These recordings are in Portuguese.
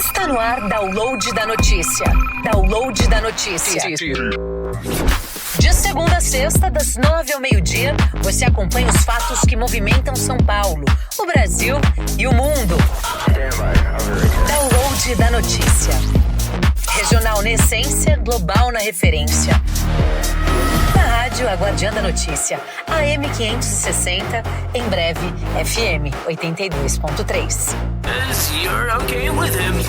Está no ar Download da Notícia. Download da Notícia. De segunda a sexta, das 9 ao meio-dia, você acompanha os fatos que movimentam São Paulo, o Brasil e o mundo. Download da Notícia. Regional na essência, global na referência. Na rádio A Guardiã da Notícia, AM 560, em breve FM 82.3. You're okay with him.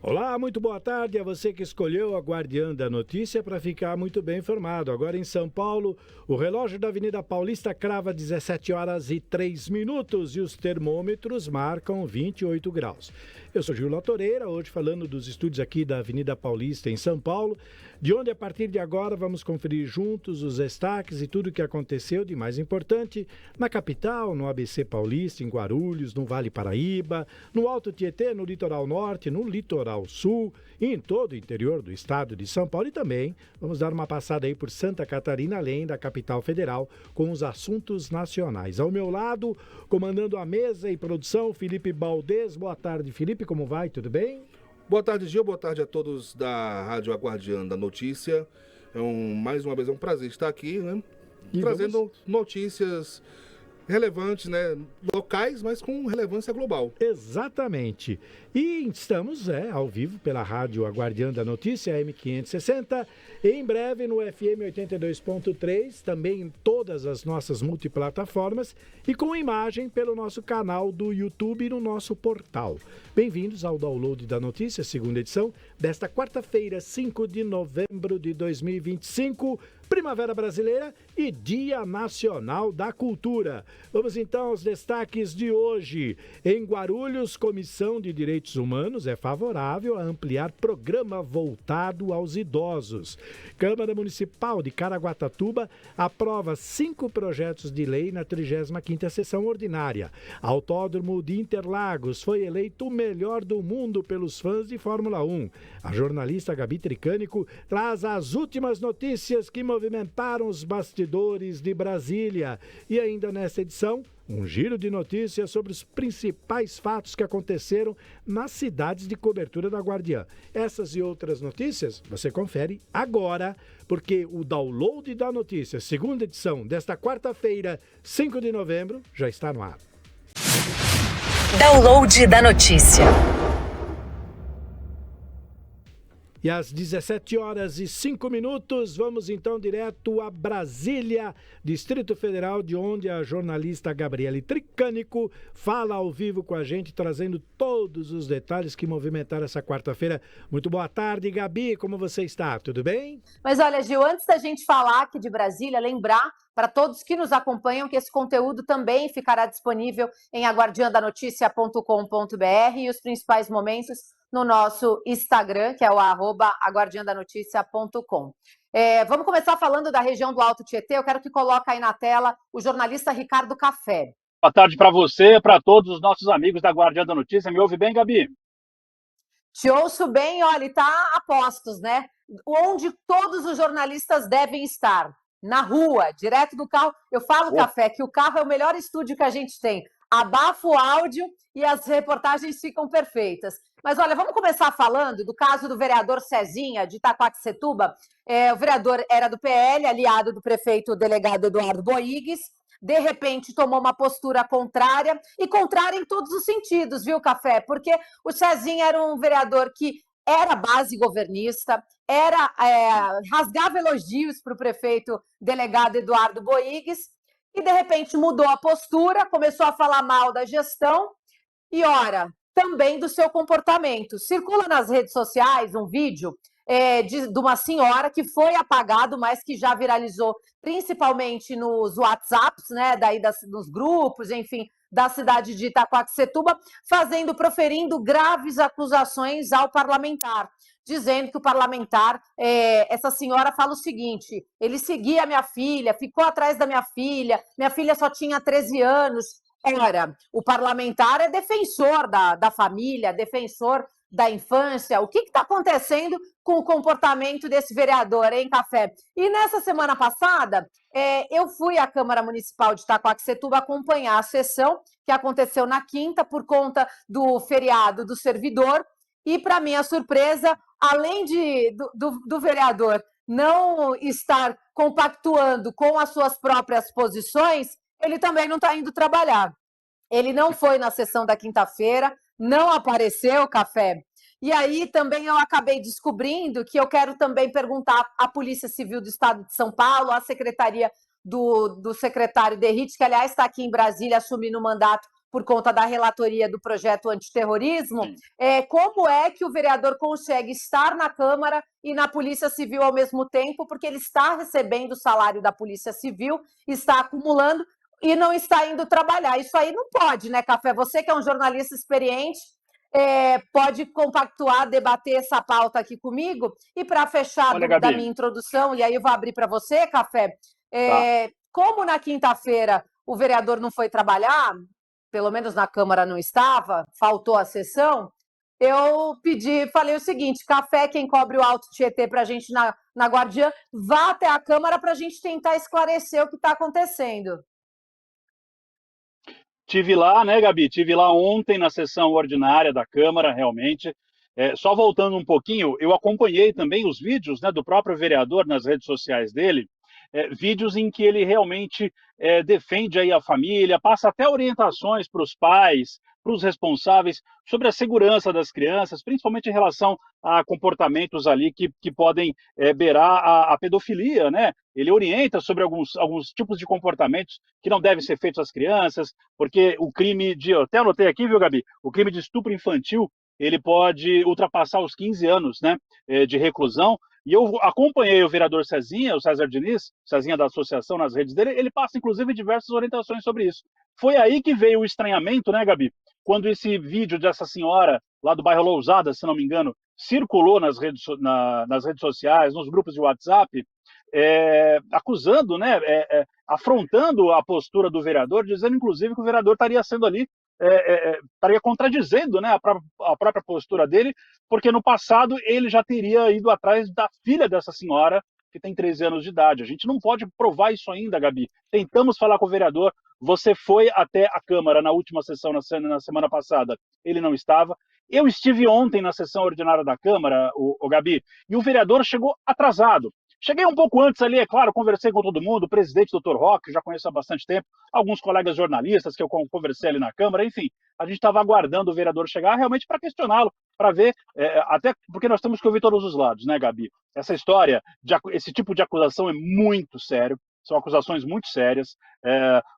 Olá, muito boa tarde a você que escolheu a Guardiã da Notícia para ficar muito bem informado. Agora em São Paulo, o relógio da Avenida Paulista crava 17 horas e 3 minutos e os termômetros marcam 28 graus. Eu sou Gil Latoreira, hoje falando dos estúdios aqui da Avenida Paulista em São Paulo, de onde a partir de agora vamos conferir juntos os destaques e tudo o que aconteceu de mais importante na capital, no ABC Paulista, em Guarulhos, no Vale Paraíba, no Alto Tietê, no Litoral Norte, no Litoral Sul e em todo o interior do estado de São Paulo. E também vamos dar uma passada aí por Santa Catarina, além da capital federal, com os assuntos nacionais. Ao meu lado, comandando a mesa e produção, Felipe Baldez. Boa tarde, Felipe, como vai? Tudo bem? Boa tarde, Gil. Boa tarde a todos da Rádio A Guardiã da Notícia. Mais uma vez é um prazer estar aqui, né? Trazendo notícias relevantes, né? Locais, mas com relevância global. Exatamente. E estamos ao vivo pela rádio A Guardiã da Notícia, AM560, e em breve no FM 82.3, também em todas as nossas multiplataformas e com imagem pelo nosso canal do YouTube e no nosso portal. Bem-vindos ao Download da Notícia, segunda edição, desta quarta-feira, 5 de novembro de 2025, Primavera Brasileira e Dia Nacional da Cultura. Vamos então aos destaques de hoje. Em Guarulhos, Comissão de Direitos Humanos é favorável a ampliar programa voltado aos idosos. Câmara Municipal de Caraguatatuba aprova 5 projetos de lei na 35ª sessão ordinária. Autódromo de Interlagos foi eleito o melhor do mundo pelos fãs de Fórmula 1. A jornalista Gabi Tricânico traz as últimas notícias que movimentaram os bastidores de Brasília. E ainda nesta edição, um giro de notícias sobre os principais fatos que aconteceram nas cidades de cobertura da Guardiã. Essas e outras notícias você confere agora, porque o Download da Notícia, segunda edição desta quarta-feira, 5 de novembro, já está no ar. Download da Notícia. E às 17 horas e 5 minutos, vamos então direto a Brasília, Distrito Federal, de onde a jornalista Gabriele Tricânico fala ao vivo com a gente, trazendo todos os detalhes que movimentaram essa quarta-feira. Muito boa tarde, Gabi, como você está? Tudo bem? Mas olha, Gil, antes da gente falar aqui de Brasília, lembrar para todos que nos acompanham que esse conteúdo também ficará disponível em aguardiandanoticia.com.br e os principais momentos no nosso Instagram, que é o @aguardiandanoticia.com. Vamos começar falando da região do Alto Tietê. Eu quero que coloque aí na tela o jornalista Ricardo Café. Boa tarde para você, para todos os nossos amigos da Guardiã da Notícia. Me ouve bem, Gabi? Te ouço bem, olha, está a postos, né? Onde todos os jornalistas devem estar. Na rua, direto do carro. Eu falo, Café, que o carro é o melhor estúdio que a gente tem. Abafa o áudio e as reportagens ficam perfeitas. Mas olha, vamos começar falando do caso do vereador Cezinha, de Itaquaquecetuba. O vereador era do PL, aliado do prefeito delegado Eduardo Boigues. De repente, tomou uma postura contrária, e contrária em todos os sentidos, viu, Café? Porque o Cezinha era um vereador que era base governista, rasgava elogios para o prefeito delegado Eduardo Boigues, e de repente mudou a postura, começou a falar mal da gestão e, ora, também do seu comportamento. Circula nas redes sociais um vídeo de uma senhora que foi apagado, mas que já viralizou principalmente nos WhatsApps, né, nos grupos, enfim, da cidade de Itaquaquecetuba, proferindo graves acusações ao parlamentar, dizendo que o parlamentar, essa senhora fala o seguinte: ele seguia minha filha, ficou atrás da minha filha só tinha 13 anos. Ora, o parlamentar é defensor da família, defensor da infância? O que está acontecendo com o comportamento desse vereador, hein, Café? E nessa semana passada, eu fui à Câmara Municipal de Itaquaquecetuba acompanhar a sessão que aconteceu na quinta por conta do feriado do servidor e, para minha surpresa, além do vereador não estar compactuando com as suas próprias posições, ele também não está indo trabalhar. Ele não foi na sessão da quinta-feira, não apareceu, Café. E aí também eu acabei descobrindo que eu quero também perguntar à Polícia Civil do Estado de São Paulo, à Secretaria do secretário Derrite, que aliás está aqui em Brasília assumindo o mandato por conta da relatoria do projeto antiterrorismo, como é que o vereador consegue estar na Câmara e na Polícia Civil ao mesmo tempo, porque ele está recebendo o salário da Polícia Civil, está acumulando e não está indo trabalhar. Isso aí não pode, né, Café? Você que é um jornalista experiente, pode compactuar, debater essa pauta aqui comigo. E para fechar da minha introdução, e aí eu vou abrir para você, Café, como na quinta-feira o vereador não foi trabalhar, pelo menos na Câmara não estava, faltou a sessão, eu falei o seguinte: Café, quem cobre o Alto Tietê para a gente na Guardiã, vá até a Câmara para a gente tentar esclarecer o que está acontecendo. Tive lá, né, Gabi? Tive lá ontem na sessão ordinária da Câmara, realmente. Só voltando um pouquinho, eu acompanhei também os vídeos, né, do próprio vereador nas redes sociais dele, vídeos em que ele realmente defende aí a família, passa até orientações para os pais, para os responsáveis, sobre a segurança das crianças, principalmente em relação a comportamentos ali que podem beirar a pedofilia, né? Ele orienta sobre alguns tipos de comportamentos que não devem ser feitos às crianças, porque o crime eu até anotei aqui, viu, Gabi? O crime de estupro infantil, ele pode ultrapassar os 15 anos, né, de reclusão. E eu acompanhei o vereador Cezinha, o César Diniz, Cezinha da associação, nas redes dele, ele passa, inclusive, diversas orientações sobre isso. Foi aí que veio o estranhamento, né, Gabi? Quando esse vídeo dessa senhora, lá do bairro Lousada, se não me engano, circulou nas redes sociais, nos grupos de WhatsApp, acusando, né, afrontando a postura do vereador, dizendo, inclusive, que o vereador estaria sendo ali, estaria contradizendo, né, a própria postura dele, porque no passado ele já teria ido atrás da filha dessa senhora, que tem 13 anos de idade. A gente não pode provar isso ainda, Gabi. Tentamos falar com o vereador, você foi até a Câmara na última sessão, na semana passada, ele não estava. Eu estive ontem na sessão ordinária da Câmara, o Gabi, e o vereador chegou atrasado. Cheguei um pouco antes ali, é claro, conversei com todo mundo, o presidente, Dr. Roque, já conheço há bastante tempo, alguns colegas jornalistas que eu conversei ali na Câmara, enfim, a gente estava aguardando o vereador chegar realmente para questioná-lo, para ver, até porque nós temos que ouvir todos os lados, né, Gabi? Essa história, esse tipo de acusação é muito sério, são acusações muito sérias.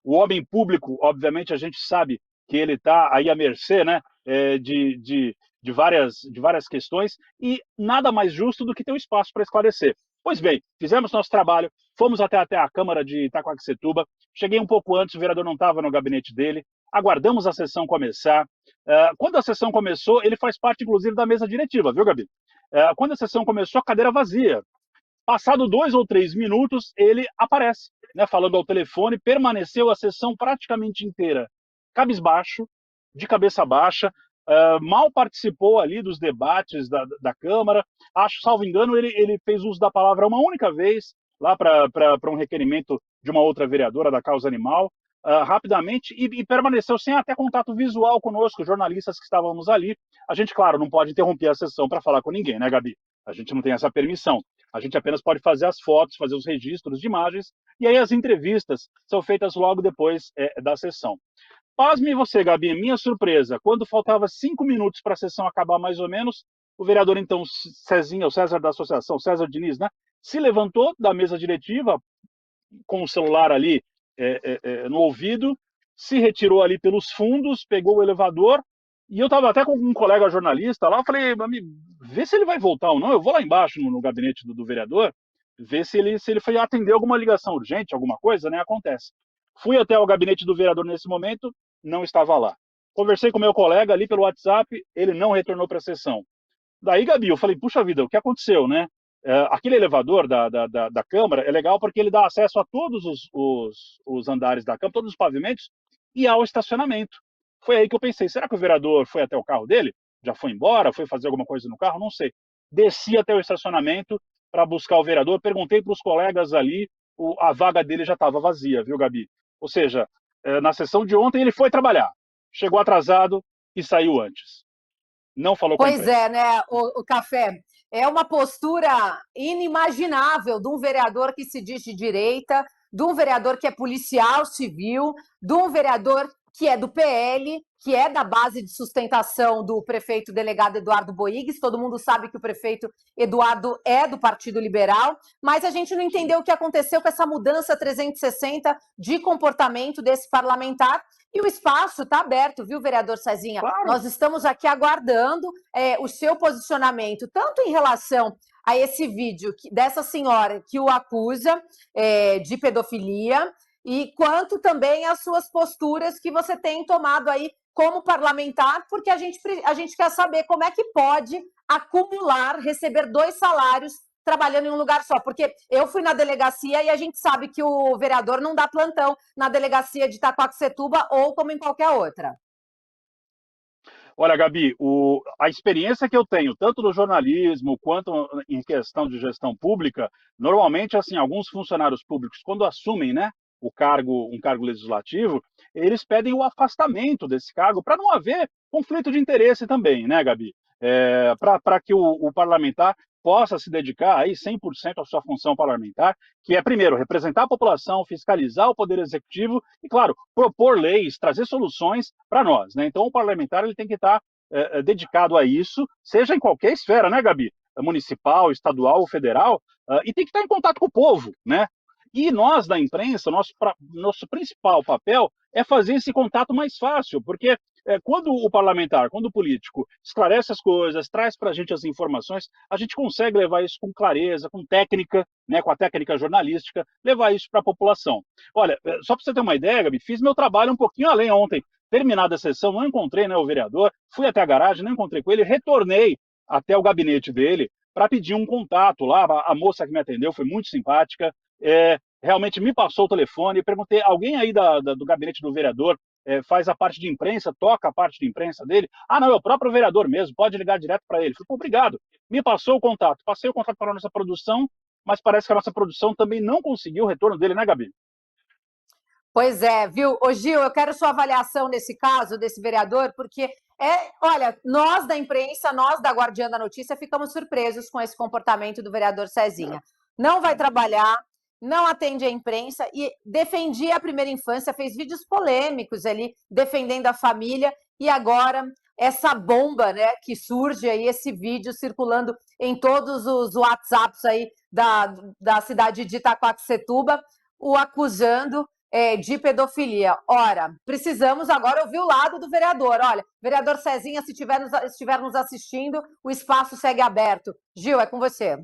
O homem público, obviamente, a gente sabe que ele está aí à mercê, né, de várias questões, e nada mais justo do que ter um espaço para esclarecer. Pois bem, fizemos nosso trabalho, fomos até a Câmara de Itaquaquecetuba, cheguei um pouco antes, o vereador não estava no gabinete dele, aguardamos a sessão começar. Quando a sessão começou, ele faz parte, inclusive, da mesa diretiva, viu, Gabi? Quando a sessão começou, a cadeira vazia. Passado 2 ou 3 minutos, ele aparece, né, falando ao telefone, permaneceu a sessão praticamente inteira cabisbaixo, de cabeça baixa, mal participou ali dos debates da Câmara. Acho, salvo engano, ele fez uso da palavra uma única vez, lá para um requerimento de uma outra vereadora da causa animal, rapidamente, e permaneceu sem até contato visual conosco, jornalistas que estávamos ali. A gente, claro, não pode interromper a sessão para falar com ninguém, né, Gabi? A gente não tem essa permissão. A gente apenas pode fazer as fotos, fazer os registros de imagens, e aí as entrevistas são feitas logo depois da sessão. Pasme você, Gabi, minha surpresa, quando faltava 5 minutos para a sessão acabar mais ou menos, o vereador, então, Cezinha, o César da associação, César Diniz, né, se levantou da mesa diretiva, com o celular ali no ouvido, se retirou ali pelos fundos, pegou o elevador, e eu estava até com um colega jornalista lá, falei, vê se ele vai voltar ou não, eu vou lá embaixo no gabinete do vereador, ver se ele foi atender alguma ligação urgente, alguma coisa, né, acontece. Fui até o gabinete do vereador nesse momento, não estava lá. Conversei com meu colega ali pelo WhatsApp, ele não retornou para a sessão. Daí, Gabi, eu falei, puxa vida, o que aconteceu, né? Aquele elevador da Câmara é legal porque ele dá acesso a todos os andares da Câmara, todos os pavimentos, e ao estacionamento. Foi aí que eu pensei, será que o vereador foi até o carro dele? já foi embora, foi fazer alguma coisa no carro, não sei. Desci até o estacionamento para buscar o vereador, perguntei para os colegas ali, a vaga dele já estava vazia, viu, Gabi? Ou seja, na sessão de ontem ele foi trabalhar, chegou atrasado e saiu antes. Não falou com a Pois imprensa. é, né, o Café? É uma postura inimaginável de um vereador que se diz de direita, de um vereador que é policial civil, de um vereador que é do PL, que é da base de sustentação do prefeito delegado Eduardo Boigues. Todo mundo sabe que o prefeito Eduardo é do Partido Liberal, mas a gente não entendeu o que aconteceu com essa mudança 360 de comportamento desse parlamentar. E o espaço está aberto, viu, vereador Cezinha? Claro. Nós estamos aqui aguardando o seu posicionamento, tanto em relação a esse vídeo dessa senhora que o acusa de pedofilia, e quanto também as suas posturas que você tem tomado aí como parlamentar, porque a gente quer saber como é que pode acumular, receber 2 salários trabalhando em um lugar só, porque eu fui na delegacia e a gente sabe que o vereador não dá plantão na delegacia de Itaquaquecetuba ou como em qualquer outra. Olha, Gabi, a experiência que eu tenho, tanto no jornalismo quanto em questão de gestão pública, normalmente, assim, alguns funcionários públicos, quando assumem, né, um cargo legislativo, eles pedem o afastamento desse cargo para não haver conflito de interesse também, né, Gabi? Para que o parlamentar possa se dedicar aí 100% à sua função parlamentar, que é, primeiro, representar a população, fiscalizar o Poder Executivo e, claro, propor leis, trazer soluções para nós, né? Então, o parlamentar ele tem que estar dedicado a isso, seja em qualquer esfera, né, Gabi? Municipal, estadual ou federal, e tem que estar em contato com o povo, né? E nós, da imprensa, nosso principal papel é fazer esse contato mais fácil, porque quando o parlamentar, quando o político esclarece as coisas, traz para a gente as informações, a gente consegue levar isso com clareza, com técnica, né, com a técnica jornalística, levar isso para a população. Olha, só para você ter uma ideia, Gabi, fiz meu trabalho um pouquinho além ontem. Terminada a sessão, não encontrei, né, o vereador, fui até a garagem, não encontrei com ele, retornei até o gabinete dele para pedir um contato lá. A moça que me atendeu foi muito simpática, realmente me passou o telefone, perguntei, alguém aí do gabinete do vereador faz a parte de imprensa, toca a parte de imprensa dele? Ah, não, é o próprio vereador mesmo, pode ligar direto para ele. Falei, obrigado. Me passou o contato, passei o contato para a nossa produção, mas parece que a nossa produção também não conseguiu o retorno dele, né, Gabi? Pois é, viu? Ô Gil, eu quero sua avaliação nesse caso, desse vereador, porque, olha, nós da imprensa, nós da Guardiã da Notícia, ficamos surpresos com esse comportamento do vereador Cezinha. Não vai trabalhar, não atende a imprensa e defendia a primeira infância, fez vídeos polêmicos ali, defendendo a família, e agora essa bomba, né, que surge aí, esse vídeo circulando em todos os WhatsApps aí da cidade de Itaquaquecetuba, o acusando de pedofilia. Ora, precisamos agora ouvir o lado do vereador. Olha, vereador Cezinha, se estiver nos assistindo, o espaço segue aberto. Gil, é com você.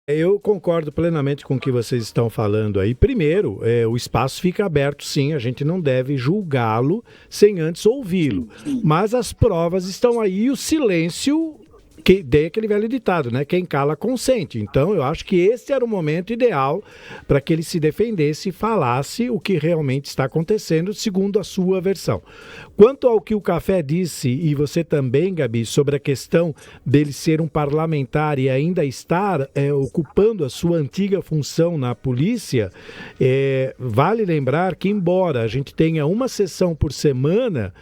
Eu concordo plenamente com o que vocês estão falando aí. Primeiro, o espaço fica aberto, sim, a gente não deve julgá-lo sem antes ouvi-lo. Mas as provas estão aí e o silêncio, que dei aquele velho ditado, né? Quem cala consente. Então, eu acho que esse era o momento ideal para que ele se defendesse e falasse o que realmente está acontecendo, segundo a sua versão. Quanto ao que o Café disse, e você também, Gabi, sobre a questão dele ser um parlamentar e ainda estar ocupando a sua antiga função na polícia, vale lembrar que, embora a gente tenha uma sessão por semana,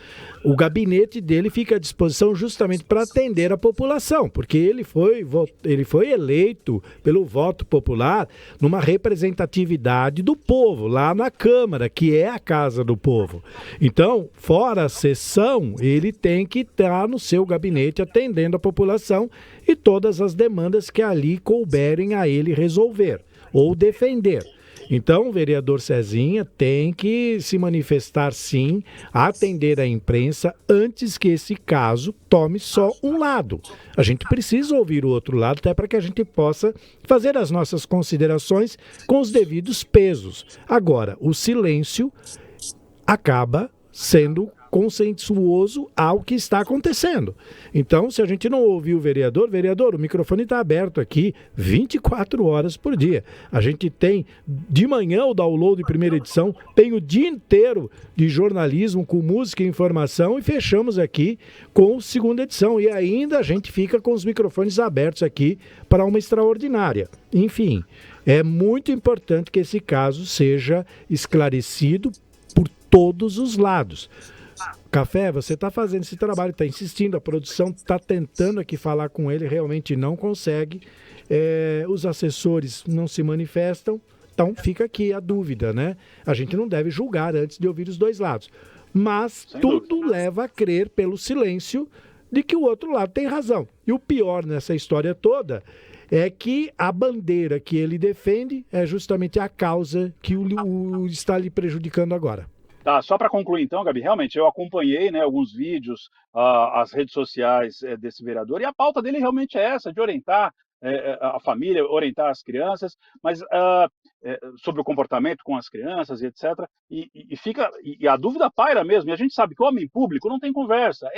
o gabinete dele fica à disposição justamente para atender a população, porque ele foi eleito pelo voto popular numa representatividade do povo, lá na Câmara, que é a casa do povo. Então, fora a sessão, ele tem que estar no seu gabinete atendendo a população e todas as demandas que ali couberem a ele resolver ou defender. Então, o vereador Cezinha tem que se manifestar, sim, atender a imprensa antes que esse caso tome só um lado. A gente precisa ouvir o outro lado, até para que a gente possa fazer as nossas considerações com os devidos pesos. Agora, o silêncio acaba sendo consensuoso ao que está acontecendo. Então, se a gente não ouvir o vereador, o microfone está aberto aqui 24 horas por dia. A gente tem de manhã o download de primeira edição, tem o dia inteiro de jornalismo com música e informação e fechamos aqui com segunda edição. E ainda a gente fica com os microfones abertos aqui para uma extraordinária. Enfim, é muito importante que esse caso seja esclarecido por todos os lados. Café, você está fazendo esse trabalho, está insistindo, a produção está tentando aqui falar com ele, realmente não consegue, os assessores não se manifestam, então fica aqui a dúvida, né? A gente não deve julgar antes de ouvir os dois lados, mas tudo leva a crer pelo silêncio de que o outro lado tem razão. E o pior nessa história toda é que a bandeira que ele defende é justamente a causa que o está lhe prejudicando agora. Tá, só para concluir então, Gabi, realmente eu acompanhei, né, alguns vídeos, as redes sociais desse vereador, e a pauta dele realmente é essa, de orientar a família, orientar as crianças, mas sobre o comportamento com as crianças e etc. E a dúvida paira mesmo, e a gente sabe que o homem público não tem conversa,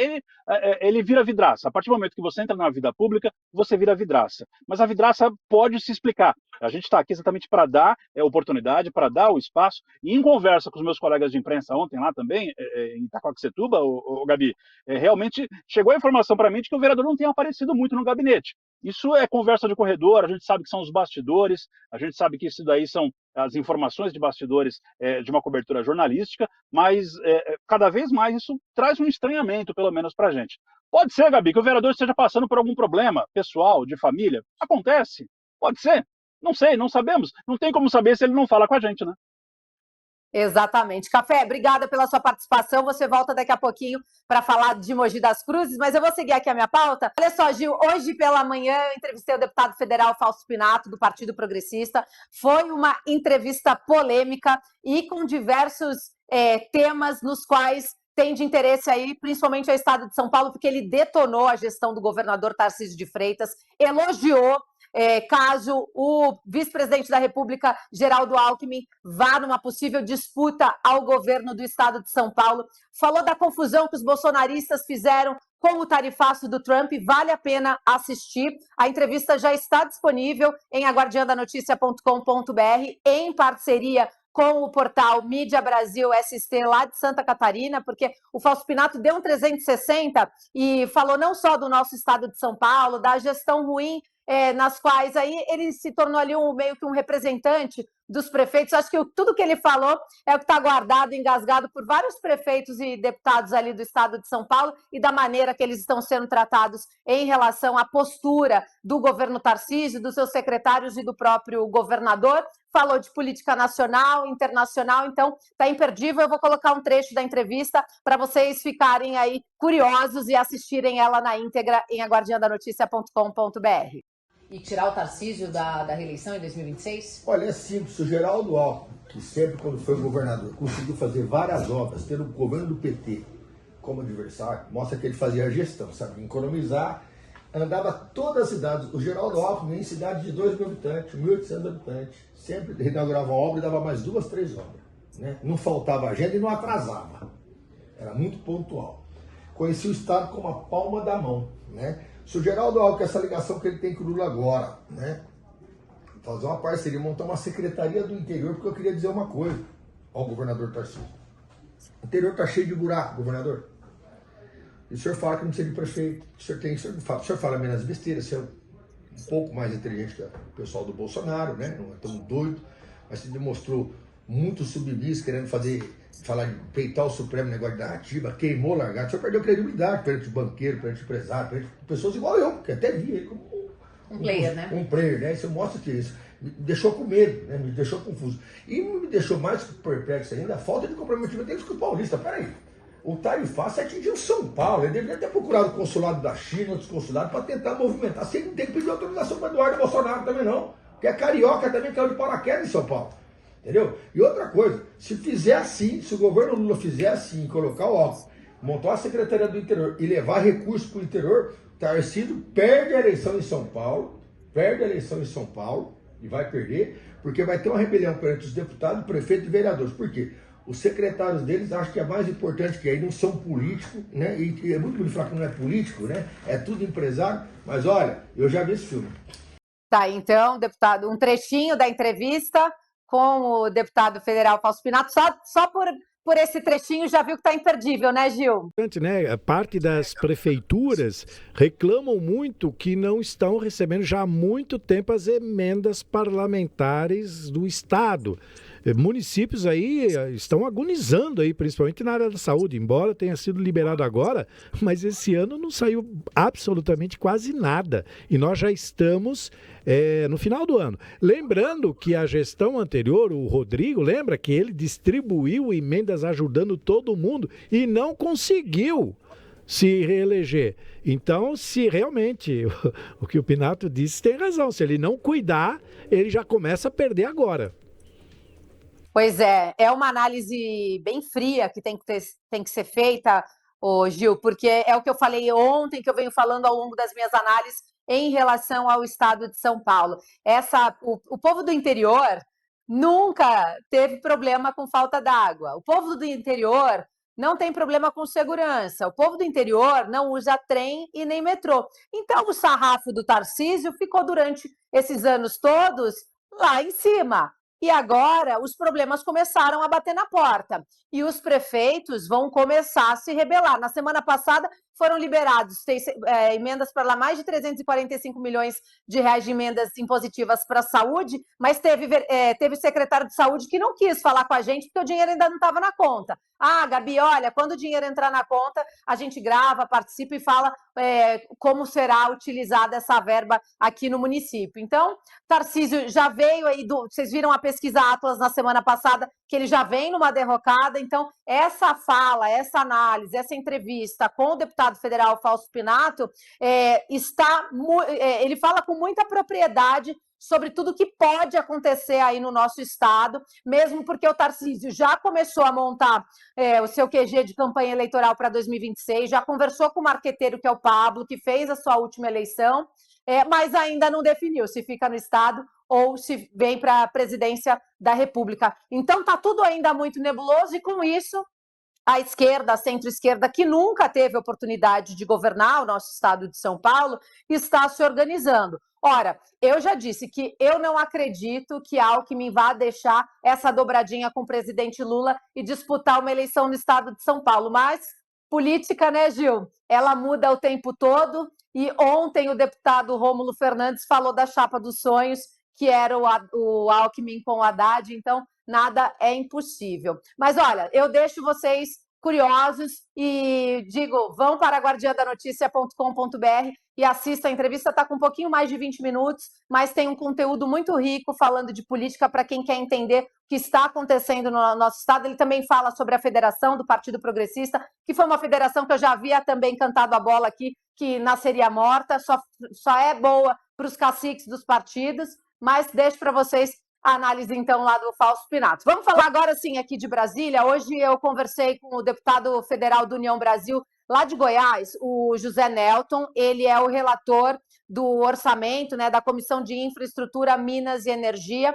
ele vira vidraça. A partir do momento que você entra na vida pública, você vira vidraça. Mas a vidraça pode se explicar. A gente está aqui exatamente para dar oportunidade, para dar o espaço, e em conversa com os meus colegas de imprensa ontem lá também, em Itacoaxetuba, o Gabi, realmente chegou a informação para mim de que o vereador não tem aparecido muito no gabinete. Isso é conversa de corredor, a gente sabe que são os bastidores, a gente sabe que isso daí são as informações de bastidores de uma cobertura jornalística, mas cada vez mais isso traz um estranhamento, pelo menos para a gente. Pode ser, Gabi, que o vereador esteja passando por algum problema pessoal, de família. Acontece. Pode ser. Não sei, não sabemos. Não tem como saber se ele não fala com a gente, né? Exatamente. Café, obrigada pela sua participação. Você volta daqui a pouquinho para falar de Mogi das Cruzes, mas eu vou seguir aqui a minha pauta. Olha só, Gil, hoje pela manhã eu entrevistei o deputado federal Fausto Pinato, do Partido Progressista. Foi uma entrevista polêmica e com diversos temas nos quais tem de interesse aí, principalmente ao Estado de São Paulo, porque ele detonou a gestão do governador Tarcísio de Freitas, elogiou caso o vice-presidente da República, Geraldo Alckmin, vá numa possível disputa ao governo do estado de São Paulo. Falou da confusão que os bolsonaristas fizeram com o tarifaço do Trump. Vale a pena assistir. A entrevista já está disponível em aguardiandanoticia.com.br, em parceria com o portal Mídia Brasil SC lá de Santa Catarina, porque o Fausto Pinato deu um 360 e falou não só do nosso estado de São Paulo, da gestão ruim nas quais aí ele se tornou ali meio que um representante dos prefeitos. Acho que tudo que ele falou é o que está guardado, engasgado por vários prefeitos e deputados ali do estado de São Paulo e da maneira que eles estão sendo tratados em relação à postura do governo Tarcísio, dos seus secretários e do próprio governador. Falou de política nacional, internacional, então está imperdível. Eu vou colocar um trecho da entrevista para vocês ficarem aí curiosos e assistirem ela na íntegra em aguardiandanoticia.com.br. E tirar o Tarcísio da reeleição em 2026? Olha, é simples. O Geraldo Alckmin, que sempre quando foi governador, conseguiu fazer várias obras, tendo o governo do PT como adversário, mostra que ele fazia a gestão, sabe? Economizar, andava todas as cidades. O Geraldo Alckmin em cidade de 2 mil habitantes, 1.800 habitantes, sempre inaugurava uma obra e dava mais 2, 3 obras. Né? Não faltava agenda e não atrasava. Era muito pontual. Conhecia o Estado como a palma da mão, né? Se o Geraldo Alckmin, essa ligação que ele tem com o Lula agora, né? Fazer uma parceria, montar uma secretaria do interior, porque eu queria dizer uma coisa ao governador Tarcísio. O interior está cheio de buraco, governador. E o senhor fala que não precisa de prefeito. O senhor fala menos besteira, o senhor é um pouco mais inteligente que o pessoal do Bolsonaro, né? Não é tão doido, mas você demonstrou muito submisso, querendo falar de peitar o Supremo, negócio de narrativa, queimou largado. O senhor perdeu credibilidade perante o banqueiro, perante o empresário, perante pessoas igual eu, que até vi ele como um player, né? Um player, né? Isso mostra que isso me deixou com medo, né? Me deixou confuso. E me deixou mais perplexo ainda a falta de comprometimento deles com o paulista. Peraí, o tarifaço atingiu São Paulo. Ele deveria ter procurado o consulado da China, outros consulados, para tentar movimentar. Você não tem que pedir autorização para Eduardo Bolsonaro também, não. Porque é carioca também, caiu de paraquedas em São Paulo. Entendeu? E outra coisa, se fizer assim, se o governo Lula fizer assim, colocar o Alckmin, montar a Secretaria do Interior e levar recursos para o interior, Tarcísio perde a eleição em São Paulo, e vai perder, porque vai ter uma rebelião perante os deputados, prefeitos e vereadores. Por quê? Os secretários deles acham que é mais importante, que aí não são políticos, né? E é muito bonito falar que não é político, né? É tudo empresário. Mas olha, eu já vi esse filme. Tá, então, deputado, um trechinho da entrevista com o deputado federal Fausto Pinato, só por esse trechinho já viu que está imperdível, né, Gil? Né? Parte das prefeituras reclamam muito que não estão recebendo já há muito tempo as emendas parlamentares do Estado. Municípios aí estão agonizando aí, principalmente na área da saúde, embora tenha sido liberado agora, mas esse ano não saiu absolutamente quase nada. E nós já estamos no final do ano. Lembrando que a gestão anterior, o Rodrigo, lembra que ele distribuiu emendas ajudando todo mundo e não conseguiu se reeleger. Então, se realmente o que o Pinato disse tem razão, se ele não cuidar, ele já começa a perder agora. Pois é uma análise bem fria que tem que ser feita, Gil, porque é o que eu falei ontem, que eu venho falando ao longo das minhas análises em relação ao estado de São Paulo. O povo do interior nunca teve problema com falta d'água. O povo do interior não tem problema com segurança. O povo do interior não usa trem e nem metrô. Então, o sarrafo do Tarcísio ficou durante esses anos todos lá em cima. E agora os problemas começaram a bater na porta. E os prefeitos vão começar a se rebelar. Na semana passada foram liberados emendas para lá, mais de 345 milhões de reais de emendas impositivas para a saúde, mas teve secretário de saúde que não quis falar com a gente porque o dinheiro ainda não estava na conta. Ah, Gabi, olha, quando o dinheiro entrar na conta, a gente grava, participa e fala como será utilizada essa verba aqui no município. Então, Tarcísio já veio aí, vocês viram a pesquisa Atlas na semana passada, que ele já vem numa derrocada. Então, essa fala, essa análise, essa entrevista com o deputado federal Fausto Pinato, ele fala com muita propriedade sobre tudo que pode acontecer aí no nosso estado, mesmo porque o Tarcísio já começou a montar o seu QG de campanha eleitoral para 2026, já conversou com o marqueteiro, que é o Pablo, que fez a sua última eleição, mas ainda não definiu se fica no estado ou se vem para a presidência da República. Então, está tudo ainda muito nebuloso e, com isso, a esquerda, a centro-esquerda, que nunca teve oportunidade de governar o nosso estado de São Paulo, está se organizando. Ora, eu já disse que eu não acredito que Alckmin vá deixar essa dobradinha com o presidente Lula e disputar uma eleição no estado de São Paulo, mas política, né, Gil? Ela muda o tempo todo e ontem o deputado Rômulo Fernandes falou da chapa dos sonhos, que era o Alckmin com o Haddad, então nada é impossível. Mas olha, eu deixo vocês curiosos e digo, vão para guardiandanoticia.com.br e assista a entrevista, está com um pouquinho mais de 20 minutos, mas tem um conteúdo muito rico falando de política para quem quer entender o que está acontecendo no nosso estado. Ele também fala sobre a federação do Partido Progressista, que foi uma federação que eu já havia também cantado a bola aqui, que nasceria morta, só é boa para os caciques dos partidos, mas deixo para vocês a análise, então, lá do Fausto Pinato. Vamos falar agora, sim, aqui de Brasília. Hoje eu conversei com o deputado federal do União Brasil, lá de Goiás, o José Nelton. Ele é o relator do orçamento, né, da Comissão de Infraestrutura, Minas e Energia.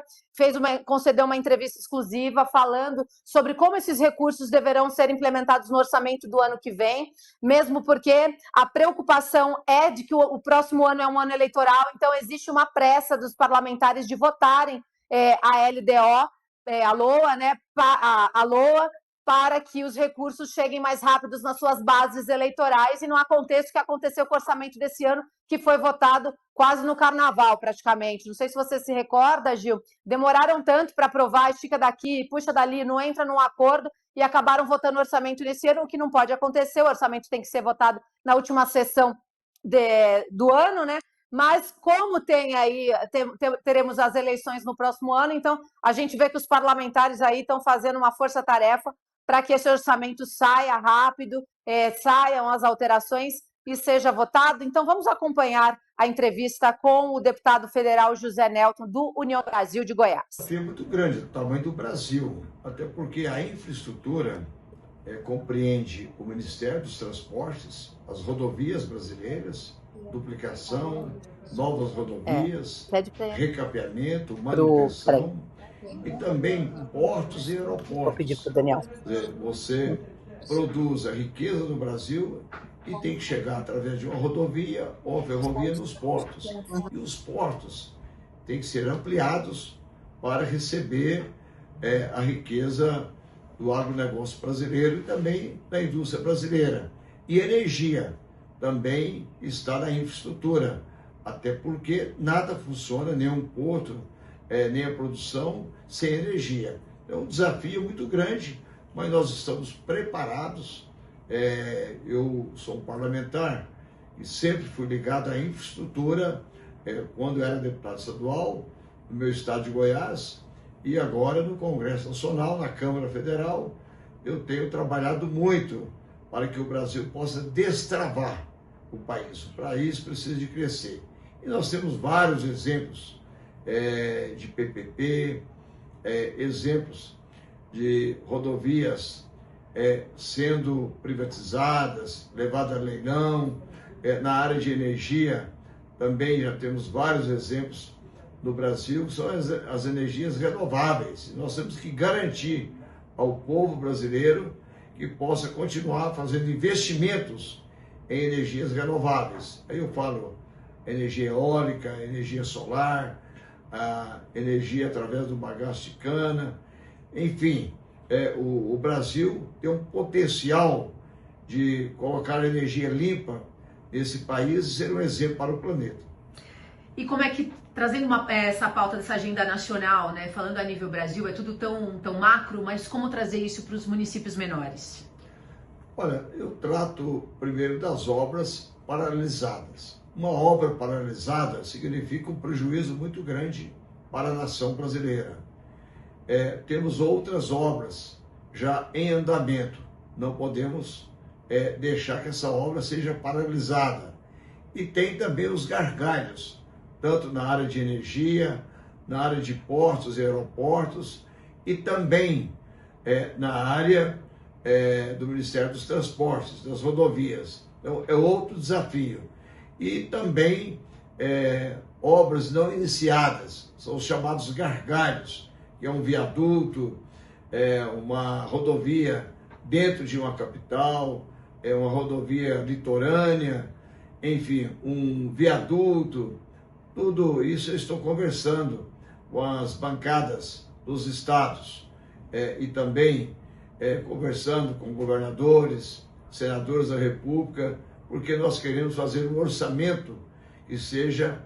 Concedeu uma entrevista exclusiva falando sobre como esses recursos deverão ser implementados no orçamento do ano que vem, mesmo porque a preocupação é de que o próximo ano é um ano eleitoral, então existe uma pressa dos parlamentares de votarem a LDO, a LOA, né, a LOA, para que os recursos cheguem mais rápidos nas suas bases eleitorais e não aconteça o que aconteceu com o orçamento desse ano, que foi votado quase no carnaval, praticamente. Não sei se você se recorda, Gil, demoraram tanto para aprovar, estica daqui, puxa dali, não entra num acordo e acabaram votando o orçamento nesse ano, o que não pode acontecer. O orçamento tem que ser votado na última sessão do ano, né? Mas como teremos as eleições no próximo ano, então a gente vê que os parlamentares aí estão fazendo uma força-tarefa para que esse orçamento saia rápido, saiam as alterações e seja votado. Então vamos acompanhar a entrevista com o deputado federal José Nelton, do União Brasil de Goiás. É muito grande, do tamanho do Brasil, até porque a infraestrutura compreende o Ministério dos Transportes, as rodovias brasileiras, duplicação, novas rodovias, recapeamento, manutenção, e também portos e aeroportos. Vou pedir para o Daniel. Você produz a riqueza no Brasil e tem que chegar através de uma rodovia ou ferrovia nos portos. E os portos têm que ser ampliados para receber a riqueza do agronegócio brasileiro e também da indústria brasileira. E energia também está na infraestrutura, até porque nada funciona, nem um porto, nem a produção, sem energia. É um desafio muito grande, mas nós estamos preparados. Eu sou um parlamentar e sempre fui ligado à infraestrutura, quando era deputado estadual, no meu estado de Goiás, e agora no Congresso Nacional, na Câmara Federal, eu tenho trabalhado muito para que o Brasil possa destravar o país. O país precisa de crescer. E nós temos vários exemplos de PPP, exemplos de rodovias sendo privatizadas, levadas a leilão. Na área de energia, também já temos vários exemplos no Brasil, que são as energias renováveis. Nós temos que garantir ao povo brasileiro que possa continuar fazendo investimentos em energias renováveis. Aí eu falo energia eólica, energia solar, a energia através do bagaço de cana, enfim, o Brasil tem um potencial de colocar energia limpa nesse país e ser um exemplo para o planeta. E como é que, trazendo essa pauta dessa agenda nacional, né, falando a nível Brasil, é tudo tão macro, mas como trazer isso para os municípios menores? Olha, eu trato primeiro das obras paralisadas. Uma obra paralisada significa um prejuízo muito grande para a nação brasileira. Temos outras obras já em andamento. Não podemos deixar que essa obra seja paralisada. E tem também os gargalhos, tanto na área de energia, na área de portos e aeroportos, e também na área do Ministério dos Transportes, das rodovias. Então, é outro desafio. E também obras não iniciadas, são os chamados gargalhos, que é um viaduto, uma rodovia dentro de uma capital, uma rodovia litorânea, enfim, um viaduto. Tudo isso eu estou conversando com as bancadas dos estados e também conversando com governadores, senadores da República, porque nós queremos fazer um orçamento que seja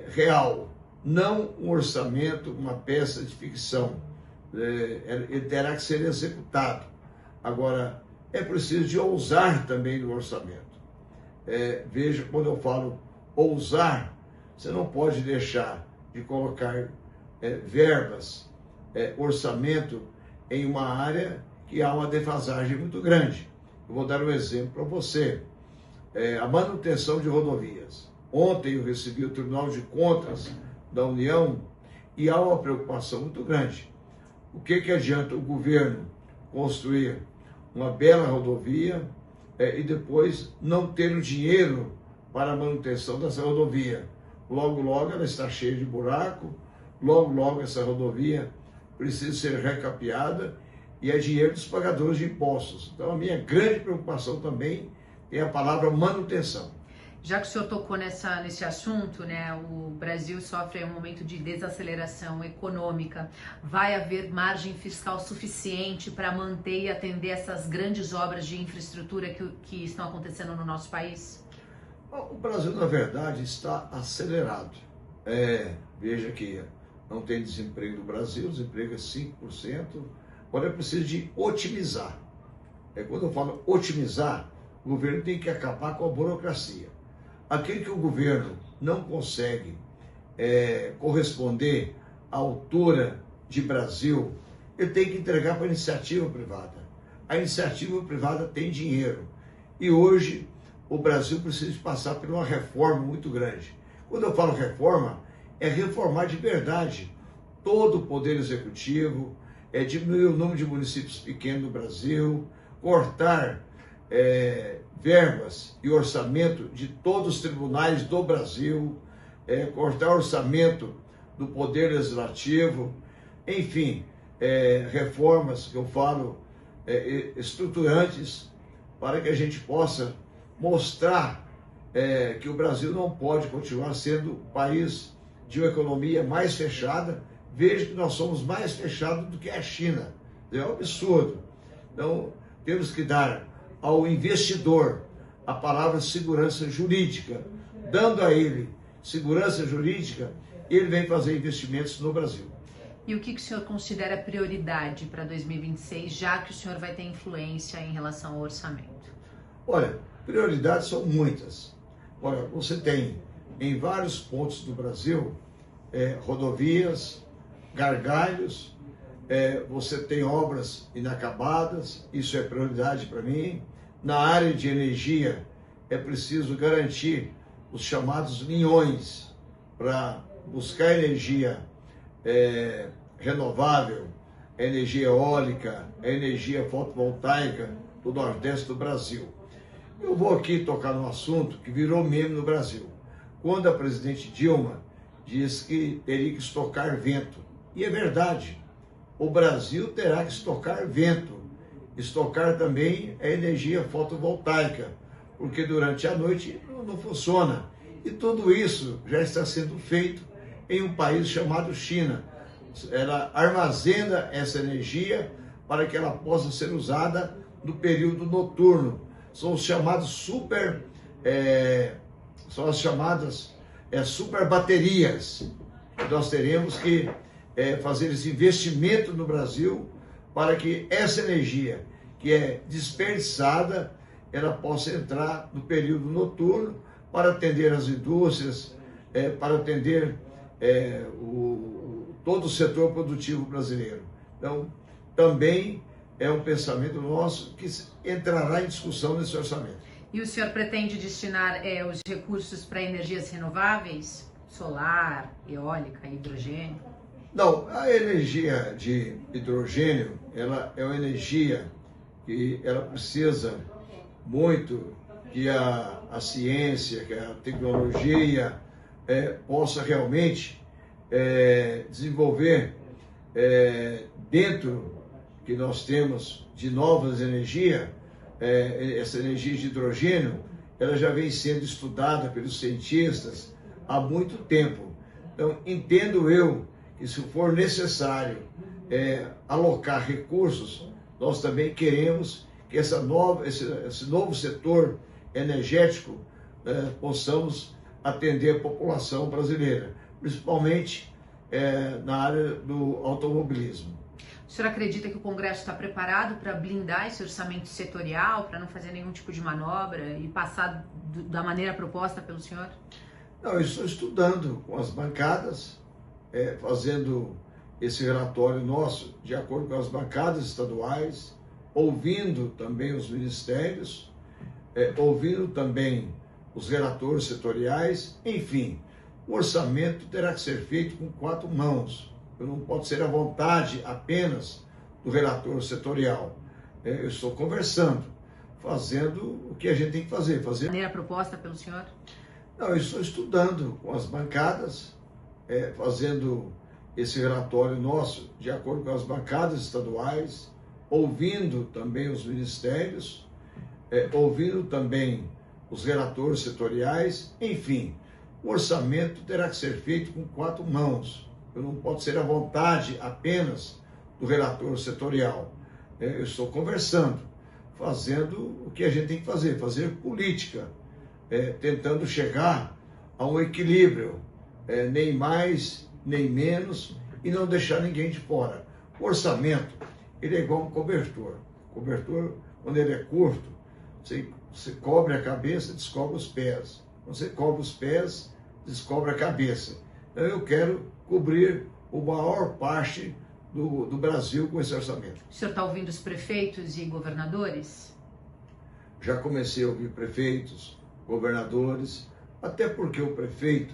real, não um orçamento, uma peça de ficção. Ele terá que ser executado. Agora, é preciso de ousar também no orçamento. Veja, quando eu falo ousar, você não pode deixar de colocar verbas, orçamento em uma área que há uma defasagem muito grande. Eu vou dar um exemplo para você. A manutenção de rodovias. Ontem eu recebi o Tribunal de Contas da União e há uma preocupação muito grande. O que adianta o governo construir uma bela rodovia e depois não ter o dinheiro para a manutenção dessa rodovia? Logo, logo ela está cheia de buraco, logo, logo essa rodovia precisa ser recapeada e é dinheiro dos pagadores de impostos. Então, a minha grande preocupação também é a palavra manutenção. Já que o senhor tocou nesse assunto, né, o Brasil sofre um momento de desaceleração econômica. Vai haver margem fiscal suficiente para manter e atender essas grandes obras de infraestrutura que estão acontecendo no nosso país? O Brasil, na verdade, está acelerado. Veja que não tem desemprego no Brasil, o desemprego é 5%. Agora é preciso de otimizar. Quando eu falo otimizar, o governo tem que acabar com a burocracia. Aquilo que o governo não consegue corresponder à altura de Brasil, ele tem que entregar para a iniciativa privada. A iniciativa privada tem dinheiro. E hoje o Brasil precisa de passar por uma reforma muito grande. Quando eu falo reforma, é reformar de verdade todo o poder executivo, diminuir o número de municípios pequenos no Brasil, cortar verbas e orçamento de todos os tribunais do Brasil, cortar orçamento do Poder Legislativo, enfim, reformas que eu falo estruturantes para que a gente possa mostrar que o Brasil não pode continuar sendo um país de uma economia mais fechada. Veja que nós somos mais fechados do que a China. É um absurdo. Então, temos que dar ao investidor a palavra segurança jurídica. Dando a ele segurança jurídica, ele vem fazer investimentos no Brasil. E o que o senhor considera prioridade para 2026, já que o senhor vai ter influência em relação ao orçamento? Olha, prioridades são muitas. Olha, você tem em vários pontos do Brasil rodovias, gargalhos, você tem obras inacabadas, isso é prioridade para mim. Na área de energia, é preciso garantir os chamados linhões para buscar energia renovável, a energia eólica, a energia fotovoltaica do Nordeste do Brasil. Eu vou aqui tocar num assunto que virou meme no Brasil. Quando a presidente Dilma diz que teria que estocar vento. E é verdade, o Brasil terá que estocar vento, estocar também a energia fotovoltaica, porque durante a noite não funciona. E tudo isso já está sendo feito em um país chamado China. Ela armazena essa energia para que ela possa ser usada no período noturno. São os chamados super baterias. Nós teremos que fazer esse investimento no Brasil para que essa energia que é desperdiçada, ela possa entrar no período noturno para atender as indústrias, para atender todo o setor produtivo brasileiro. Então, também é um pensamento nosso que entrará em discussão nesse orçamento. E o senhor pretende destinar os recursos para energias renováveis? Solar, eólica, hidrogênio? Não, a energia de hidrogênio, ela é uma energia que ela precisa muito que a ciência, que a tecnologia possa realmente desenvolver dentro que nós temos de novas energias. Essa energia de hidrogênio, ela já vem sendo estudada pelos cientistas há muito tempo. Então, entendo eu que se for necessário alocar recursos, nós também queremos que esse novo setor energético possamos atender a população brasileira, principalmente na área do automobilismo. O senhor acredita que o Congresso está preparado para blindar esse orçamento setorial, para não fazer nenhum tipo de manobra e passar da maneira proposta pelo senhor? Não, eu estou estudando com as bancadas, fazendo esse relatório nosso de acordo com as bancadas estaduais, ouvindo também os ministérios, ouvindo também os relatores setoriais, enfim, o orçamento terá que ser feito com 4 mãos. Não pode ser à vontade apenas do relator setorial. Eu estou conversando, fazendo o que a gente tem que fazer. Maneira proposta pelo senhor? Não, eu estou estudando com as bancadas, fazendo esse relatório nosso de acordo com as bancadas estaduais, ouvindo também os ministérios, ouvindo também os relatores setoriais, enfim, o orçamento terá que ser feito com 4 mãos. Não pode ser à vontade apenas do relator setorial. Eu estou conversando, fazendo o que a gente tem que fazer política, tentando chegar a um equilíbrio, nem mais, nem menos, e não deixar ninguém de fora. O orçamento, ele é igual um cobertor. O cobertor, quando ele é curto, você cobre a cabeça, descobre os pés. Quando você cobre os pés, descobre a cabeça. Então eu quero cobrir a maior parte do Brasil com esse orçamento. O senhor está ouvindo os prefeitos e governadores? Já comecei a ouvir prefeitos, governadores, até porque o prefeito,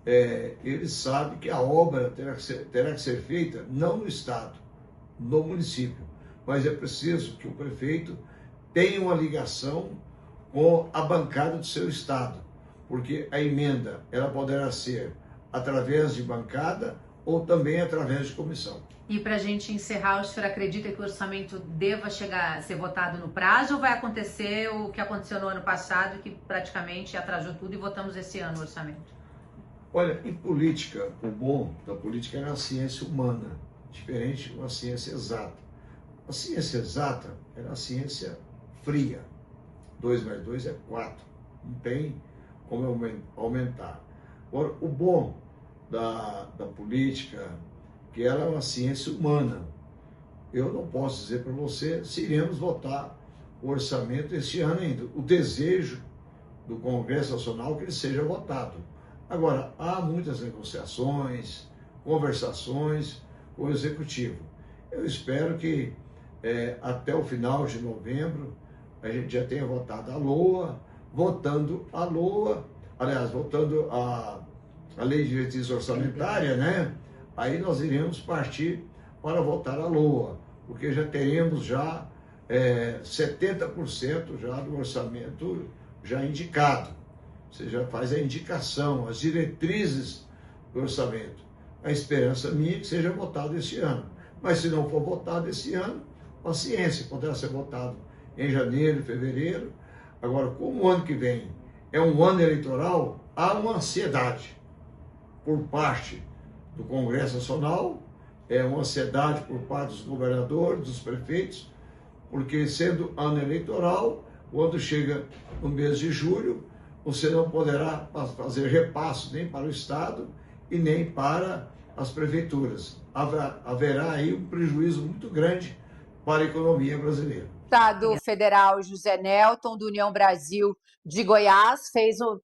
ele sabe que a obra terá que ser feita não no Estado, no município, mas é preciso que o prefeito tenha uma ligação com a bancada do seu Estado, porque a emenda ela poderá ser através de bancada ou também através de comissão. E para a gente encerrar, o senhor acredita que o orçamento deva chegar a ser votado no prazo ou vai acontecer o que aconteceu no ano passado, que praticamente atrasou tudo e votamos esse ano o orçamento? Olha, em política, o bom da política é a ciência humana, diferente de uma ciência exata. A ciência exata é a ciência fria. 2 mais 2 é 4. Não tem como aumentar. Agora, o bom da política, que ela é uma ciência humana. Eu não posso dizer para você se iremos votar o orçamento este ano ainda. O desejo do Congresso Nacional é que ele seja votado. Agora, há muitas negociações, conversações com o Executivo. Eu espero que até o final de novembro a gente já tenha votado a LOA, votando a Lei de Diretriz Orçamentária, né? Aí nós iremos partir para votar a LOA, porque já teremos 70% já do orçamento já indicado. Você já faz a indicação, as diretrizes do orçamento. A esperança minha é que seja votado esse ano. Mas se não for votado esse ano, paciência, poderá ser votado em janeiro, fevereiro. Agora, como o ano que vem é um ano eleitoral, há uma ansiedade por parte do Congresso Nacional, uma ansiedade por parte dos governadores, dos prefeitos, porque sendo ano eleitoral, quando chega no mês de julho, você não poderá fazer repasse nem para o Estado e nem para as prefeituras. Haverá aí um prejuízo muito grande para a economia brasileira. O deputado federal José Nelton, do União Brasil de Goiás,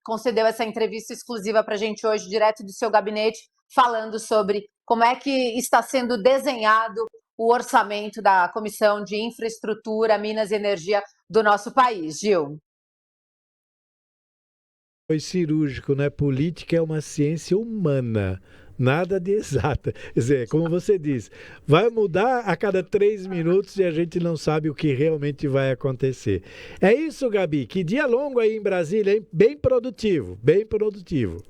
concedeu essa entrevista exclusiva para a gente hoje, direto do seu gabinete, falando sobre como é que está sendo desenhado o orçamento da Comissão de Infraestrutura, Minas e Energia do nosso país. Gil. Foi cirúrgico, né? Política é uma ciência humana, nada de exata. Quer dizer, como você diz, vai mudar a cada 3 minutos e a gente não sabe o que realmente vai acontecer. É isso, Gabi. Que dia longo aí em Brasília, hein? Bem produtivo, bem produtivo.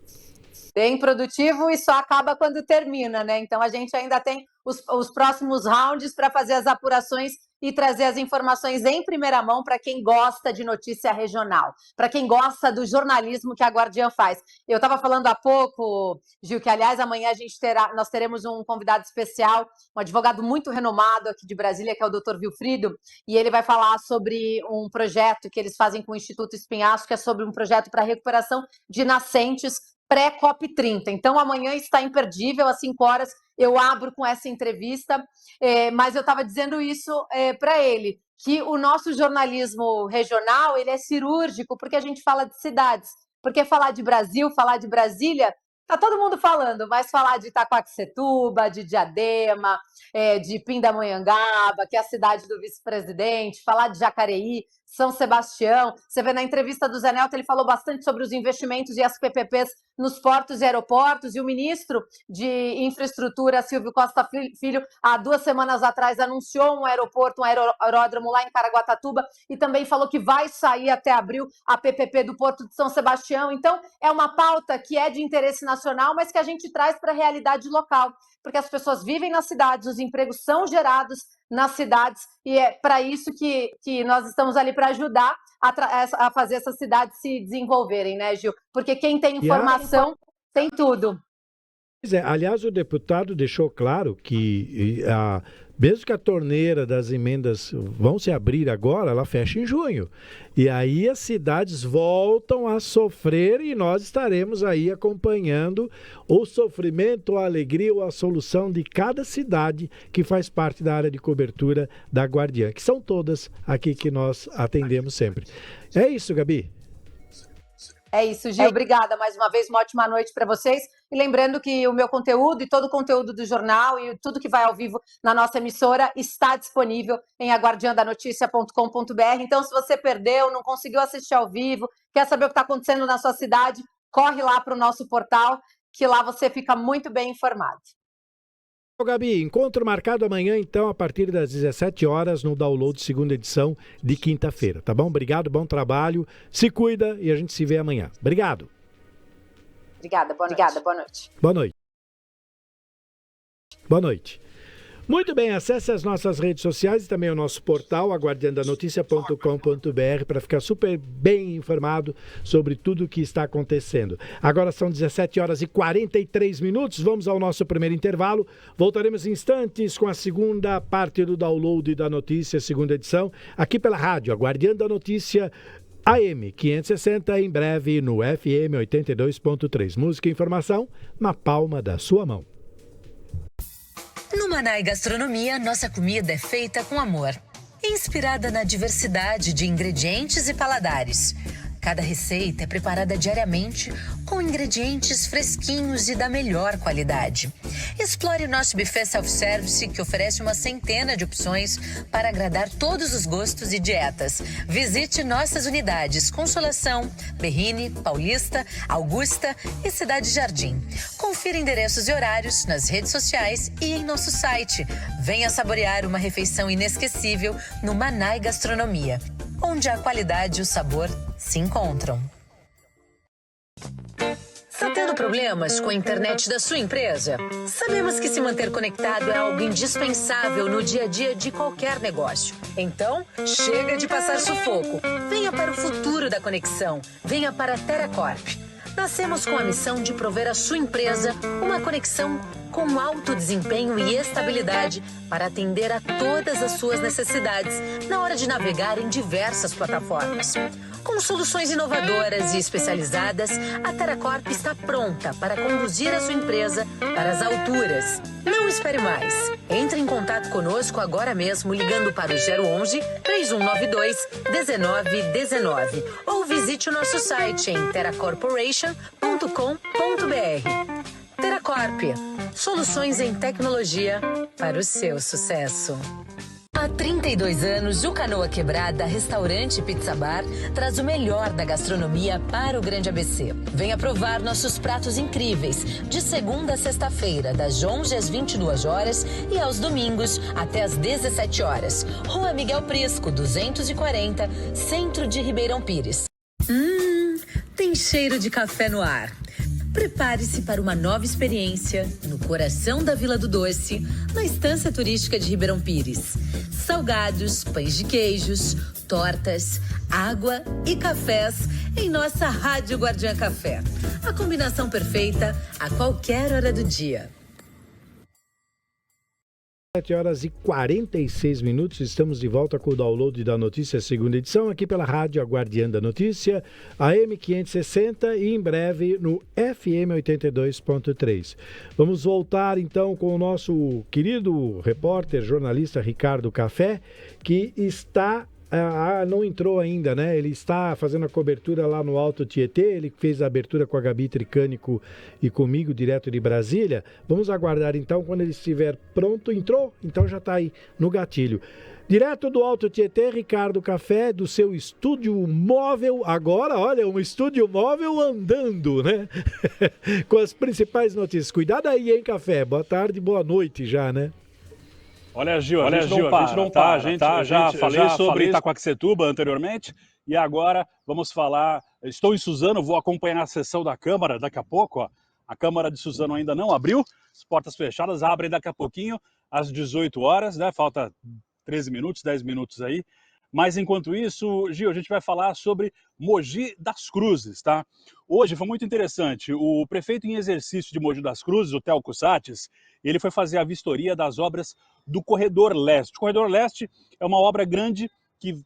Bem produtivo e só acaba quando termina, né? Então a gente ainda tem os próximos rounds para fazer as apurações e trazer as informações em primeira mão para quem gosta de notícia regional, para quem gosta do jornalismo que a Guardiã faz. Eu estava falando há pouco, Gil, que aliás amanhã nós teremos um convidado especial, um advogado muito renomado aqui de Brasília, que é o Dr. Vilfrido, e ele vai falar sobre um projeto que eles fazem com o Instituto Espinhaço, que é sobre um projeto para recuperação de nascentes pré-COP30. Então, amanhã está imperdível, às 5 horas, eu abro com essa entrevista, mas eu estava dizendo isso para ele, que o nosso jornalismo regional ele é cirúrgico, porque a gente fala de cidades, porque falar de Brasil, falar de Brasília, está todo mundo falando, mas falar de Itaquaquecetuba, de Diadema, de Pindamonhangaba, que é a cidade do vice-presidente, falar de Jacareí, São Sebastião. Você vê na entrevista do Zé Nelton, ele falou bastante sobre os investimentos e as PPPs nos portos e aeroportos, e o ministro de Infraestrutura, Silvio Costa Filho, há 2 semanas atrás anunciou um aeroporto, um aeródromo lá em Caraguatatuba, e também falou que vai sair até abril a PPP do Porto de São Sebastião. Então, é uma pauta que é de interesse nacional, mas que a gente traz para a realidade local, porque as pessoas vivem nas cidades, os empregos são gerados nas cidades, e é para isso que nós estamos ali para ajudar a fazer essas cidades se desenvolverem, né, Gil? Porque quem tem informação tem tudo. Aliás, o deputado deixou claro que mesmo que a torneira das emendas vão se abrir agora, ela fecha em junho. E aí as cidades voltam a sofrer e nós estaremos aí acompanhando o sofrimento, a alegria ou a solução de cada cidade que faz parte da área de cobertura da Guardiã, que são todas aqui que nós atendemos sempre. É isso, Gabi. É isso, Gil. Obrigada mais uma vez. Uma ótima noite para vocês. E lembrando que o meu conteúdo e todo o conteúdo do jornal e tudo que vai ao vivo na nossa emissora está disponível em aguardiandanoticia.com.br. Então, se você perdeu, não conseguiu assistir ao vivo, quer saber o que está acontecendo na sua cidade, corre lá para o nosso portal, que lá você fica muito bem informado. Gabi, encontro marcado amanhã, então, a partir das 17 horas, no download segunda edição de quinta-feira, tá bom? Obrigado, bom trabalho, se cuida e a gente se vê amanhã. Obrigado. Obrigada, boa noite. Boa noite. Boa noite. Muito bem, acesse as nossas redes sociais e também o nosso portal, aguardandanoticia.com.br, para ficar super bem informado sobre tudo o que está acontecendo. Agora são 17 horas e 43 minutos, vamos ao nosso primeiro intervalo. Voltaremos em instantes com a segunda parte do download da notícia, segunda edição, aqui pela rádio, Aguardando a Notícia, AM 560, em breve no FM 82.3. Música e informação na palma da sua mão. No Manai Gastronomia, nossa comida é feita com amor, inspirada na diversidade de ingredientes e paladares. Cada receita é preparada diariamente com ingredientes fresquinhos e da melhor qualidade. Explore o nosso buffet self-service, que oferece uma centena de opções para agradar todos os gostos e dietas. Visite nossas unidades Consolação, Berrini, Paulista, Augusta e Cidade Jardim. Confira endereços e horários nas redes sociais e em nosso site. Venha saborear uma refeição inesquecível no Manai Gastronomia, onde a qualidade e o sabor se encontram. Está tendo problemas com a internet da sua empresa? Sabemos que se manter conectado é algo indispensável no dia a dia de qualquer negócio. Então, chega de passar sufoco. Venha para o futuro da conexão. Venha para a Teracorp. Nascemos com a missão de prover à sua empresa uma conexão com alto desempenho e estabilidade para atender a todas as suas necessidades na hora de navegar em diversas plataformas. Com soluções inovadoras e especializadas, a Teracorp está pronta para conduzir a sua empresa para as alturas. Não espere mais. Entre em contato conosco agora mesmo ligando para o 011 3192 1919 ou visite o nosso site em teracorporation.com.br. Teracorp, soluções em tecnologia para o seu sucesso. Há 32 anos, o Canoa Quebrada Restaurante e Pizza Bar traz o melhor da gastronomia para o Grande ABC. Venha provar nossos pratos incríveis, de segunda a sexta-feira, das 11 às 22 horas e aos domingos até às 17 horas. Rua Miguel Prisco, 240, Centro de Ribeirão Pires. Tem cheiro de café no ar. Prepare-se para uma nova experiência no coração da Vila do Doce, na Estância Turística de Ribeirão Pires. Salgados, pães de queijos, tortas, água e cafés em nossa Rádio Guardiã Café. A combinação perfeita a qualquer hora do dia. 7 horas e 46 minutos, estamos de volta com o download da notícia, segunda edição, aqui pela rádio Aguardando a Notícia, AM 560 e em breve no FM 82.3. Vamos voltar então com o nosso querido repórter, jornalista Ricardo Café, que está... não entrou ainda, né? Ele está fazendo a cobertura lá no Alto Tietê, ele fez a abertura com a Gabi Tricânico e comigo, direto de Brasília. Vamos aguardar então, quando ele estiver pronto. Entrou? Então já está aí no gatilho. Direto do Alto Tietê, Ricardo Café, do seu estúdio móvel, agora, olha, um estúdio móvel andando, né? Com as principais notícias. Cuidado aí, hein, Café? Boa tarde, boa noite já, né? Olha, Gil, a gente não para. Já falei sobre Itacoaxetuba anteriormente e agora vamos falar. Estou em Suzano, vou acompanhar a sessão da Câmara daqui a pouco. Ó. A Câmara de Suzano ainda não abriu, as portas fechadas, abrem daqui a pouquinho, às 18 horas, né? Falta 13 minutos, 10 minutos aí. Mas enquanto isso, Gil, a gente vai falar sobre Mogi das Cruzes, tá? Hoje foi muito interessante. O prefeito em exercício de Mogi das Cruzes, o Theo Cusatz, ele foi fazer a vistoria das obras do Corredor Leste. O Corredor Leste é uma obra grande que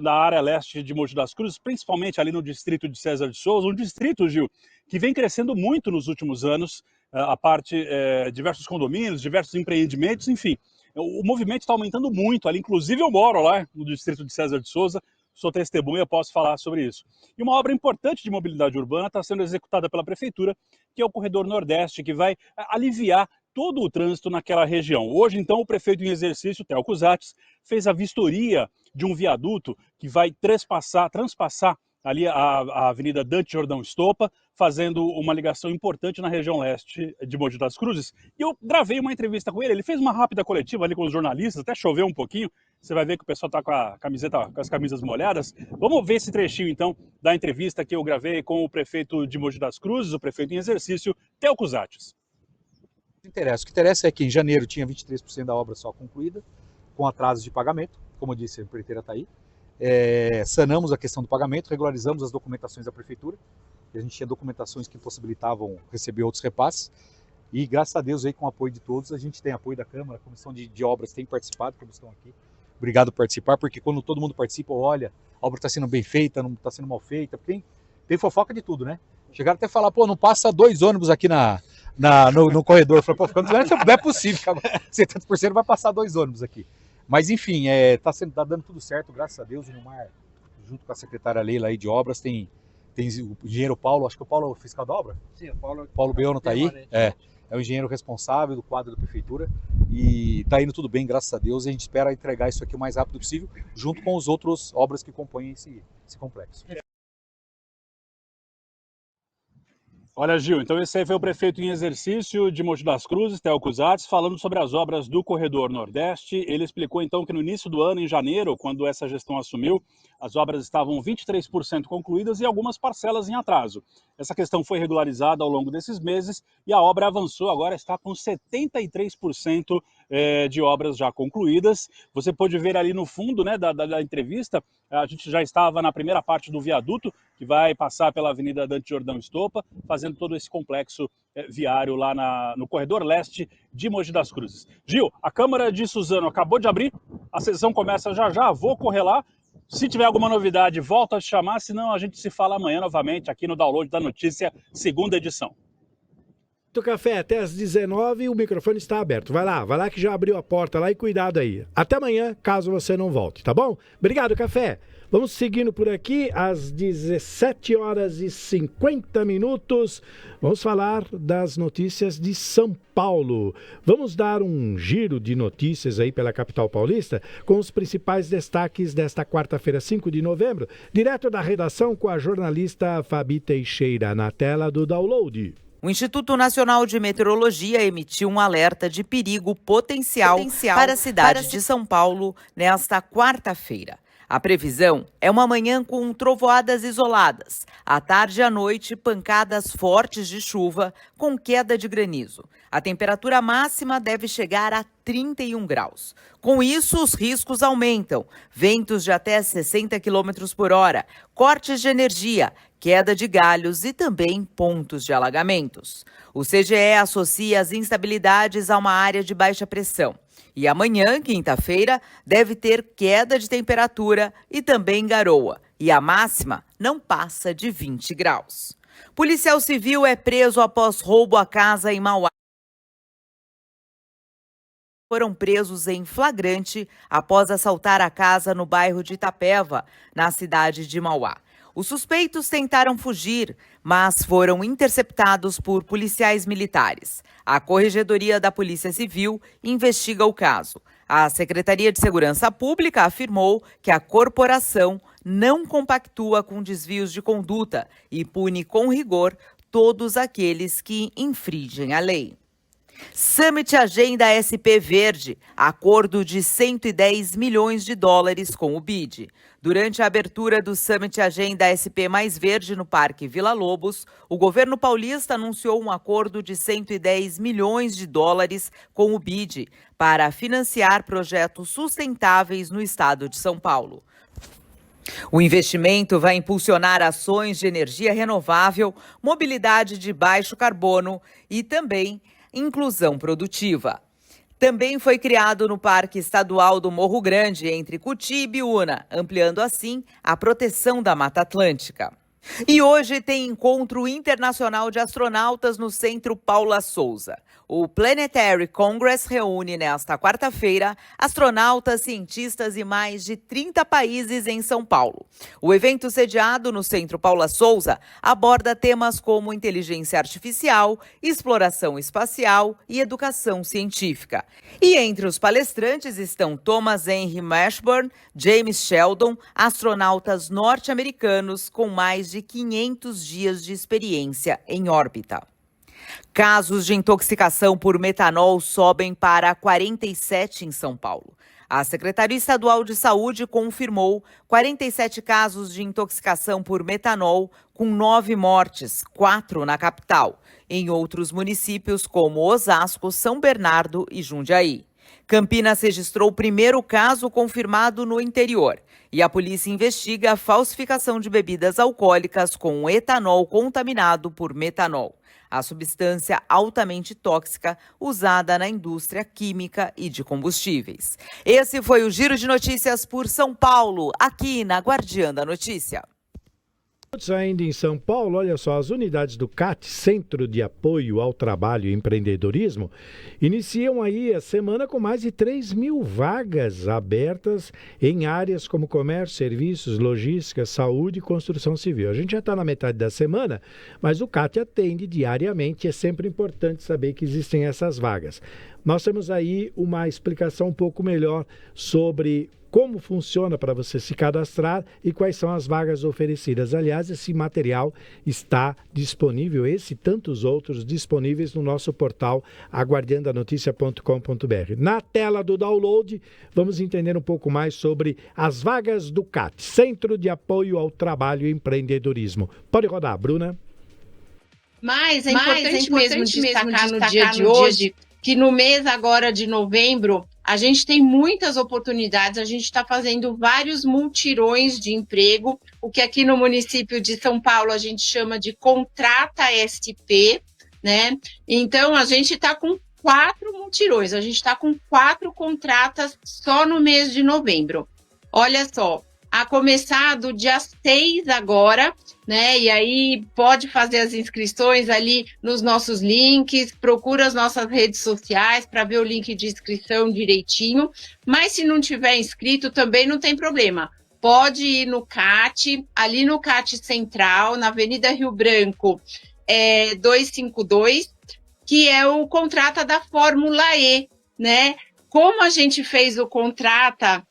na área leste de Mogi das Cruzes, principalmente ali no distrito de César de Souza, um distrito, Gil, que vem crescendo muito nos últimos anos, a parte diversos condomínios, diversos empreendimentos, enfim. O movimento está aumentando muito ali, inclusive eu moro lá no distrito de César de Souza, sou testemunha, posso falar sobre isso. E uma obra importante de mobilidade urbana está sendo executada pela Prefeitura, que é o Corredor Nordeste, que vai aliviar todo o trânsito naquela região. Hoje, então, o prefeito em exercício, Theo Cusatz, fez a vistoria de um viaduto que vai transpassar ali a Avenida Dante Jordão Estopa, fazendo uma ligação importante na região leste de Mogi das Cruzes. E eu gravei uma entrevista com ele, ele fez uma rápida coletiva ali com os jornalistas, até choveu um pouquinho, você vai ver que o pessoal está com as camisas molhadas. Vamos ver esse trechinho, então, da entrevista que eu gravei com o prefeito de Mogi das Cruzes, o prefeito em exercício, Theo Cusatz. interessa. O que interessa é que em janeiro tinha 23% da obra só concluída, com atrasos de pagamento, como eu disse, a empreiteira está aí. Sanamos a questão do pagamento, regularizamos as documentações da prefeitura, a gente tinha documentações que possibilitavam receber outros repasses, e graças a Deus aí com o apoio de todos, a gente tem apoio da Câmara, a Comissão de Obras tem participado, como estão aqui. Obrigado por participar, porque quando todo mundo participa, olha, a obra está sendo bem feita, não está sendo mal feita, tem fofoca de tudo, né? Chegaram até a falar, não passa 2 ônibus aqui no corredor. Falei, não é possível, 70% vai passar 2 ônibus aqui. Mas enfim, tá dando tudo certo, graças a Deus. O Nilmar, junto com a secretária Leila aí de obras, tem o engenheiro Paulo, acho que o Paulo é o fiscal da obra? Sim, o Paulo Beono está aí. É o engenheiro responsável do quadro da prefeitura e está indo tudo bem, graças a Deus. E a gente espera entregar isso aqui o mais rápido possível, junto com as outras obras que compõem esse complexo. Olha, Gil, então esse aí foi o prefeito em exercício de Mogi das Cruzes, Theo Cusatz, falando sobre as obras do Corredor Nordeste. Ele explicou então que no início do ano, em janeiro, quando essa gestão assumiu, as obras estavam 23% concluídas e algumas parcelas em atraso. Essa questão foi regularizada ao longo desses meses e a obra avançou, agora está com 73% de obras já concluídas. Você pode ver ali no fundo, né, da entrevista, a gente já estava na primeira parte do viaduto, que vai passar pela Avenida Dante Jordão Estopa, fazendo todo esse complexo viário lá no Corredor Leste de Mogi das Cruzes. Gil, a Câmara de Suzano acabou de abrir, a sessão começa já, vou correr lá. Se tiver alguma novidade, volta a te chamar, senão a gente se fala amanhã novamente aqui no Download da Notícia, segunda edição. Do café até às 19h, o microfone está aberto. Vai lá que já abriu a porta lá e cuidado aí. Até amanhã, caso você não volte, tá bom? Obrigado, café. Vamos seguindo por aqui, às 17h50. Vamos falar das notícias de São Paulo. Vamos dar um giro de notícias aí pela capital paulista, com os principais destaques desta quarta-feira, 5 de novembro, direto da redação com a jornalista Fabi Teixeira, na tela do Download. O Instituto Nacional de Meteorologia emitiu um alerta de perigo potencial para a cidade de São Paulo nesta quarta-feira. A previsão é uma manhã com trovoadas isoladas. À tarde e à noite, pancadas fortes de chuva com queda de granizo. A temperatura máxima deve chegar a 31 graus. Com isso, os riscos aumentam. Ventos de até 60 km por hora, cortes de energia, queda de galhos e também pontos de alagamentos. O CGE associa as instabilidades a uma área de baixa pressão. E amanhã, quinta-feira, deve ter queda de temperatura e também garoa. E a máxima não passa de 20 graus. Policial civil é preso após roubo à casa em Mauá. Foram presos em flagrante após assaltar a casa no bairro de Itapeva, na cidade de Mauá. Os suspeitos tentaram fugir, mas foram interceptados por policiais militares. A Corregedoria da Polícia Civil investiga o caso. A Secretaria de Segurança Pública afirmou que a corporação não compactua com desvios de conduta e pune com rigor todos aqueles que infringem a lei. Summit Agenda SP Verde, acordo de 110 milhões de dólares com o BID. Durante a abertura do Summit Agenda SP Mais Verde no Parque Vila Lobos, o governo paulista anunciou um acordo de 110 milhões de dólares com o BID para financiar projetos sustentáveis no estado de São Paulo. O investimento vai impulsionar ações de energia renovável, mobilidade de baixo carbono e também inclusão produtiva. Também foi criado no Parque Estadual do Morro Grande, entre Cuti e Biúna, ampliando assim a proteção da Mata Atlântica. E hoje tem encontro internacional de astronautas no Centro Paula Souza. O Planetary Congress reúne nesta quarta-feira astronautas, cientistas e mais de 30 países em São Paulo. O evento sediado no Centro Paula Souza aborda temas como inteligência artificial, exploração espacial e educação científica. E entre os palestrantes estão Thomas Henry Mashburn, James Sheldon, astronautas norte-americanos com mais de 500 dias de experiência em órbita. Casos de intoxicação por metanol sobem para 47 em São Paulo. A Secretaria Estadual de Saúde confirmou 47 casos de intoxicação por metanol, com 9 mortes, 4 na capital, em outros municípios como Osasco, São Bernardo e Jundiaí. Campinas registrou o primeiro caso confirmado no interior e a polícia investiga a falsificação de bebidas alcoólicas com etanol contaminado por metanol, a substância altamente tóxica usada na indústria química e de combustíveis. Esse foi o Giro de Notícias por São Paulo, aqui na Guardiã da Notícia. Ainda em São Paulo, olha só, as unidades do CAT, Centro de Apoio ao Trabalho e Empreendedorismo, iniciam aí a semana com mais de 3.000 vagas abertas em áreas como comércio, serviços, logística, saúde e construção civil. A gente já está na metade da semana, mas o CAT atende diariamente, é sempre importante saber que existem essas vagas. Nós temos aí uma explicação um pouco melhor sobre como funciona para você se cadastrar e quais são as vagas oferecidas. Aliás, esse material está disponível, esse e tantos outros disponíveis no nosso portal aguardiandanoticia.com.br. Na tela do download, vamos entender um pouco mais sobre as vagas do CAT, Centro de Apoio ao Trabalho e Empreendedorismo. Pode rodar, Bruna. Mas é importante mesmo destacar no dia de hoje que no mês agora de novembro, a gente tem muitas oportunidades, a gente está fazendo vários multirões de emprego, o que aqui no município de São Paulo a gente chama de Contrata SP, né? Então, a gente está com 4 multirões, a gente está com 4 contratas só no mês de novembro. Olha só, a começar do dia 6 agora, né? E aí pode fazer as inscrições ali nos nossos links, procura as nossas redes sociais para ver o link de inscrição direitinho. Mas se não tiver inscrito também não tem problema. Pode ir no CAT, ali no CAT Central, na Avenida Rio Branco, 252, que é o contrata da Fórmula E, né? Como a gente fez o contrata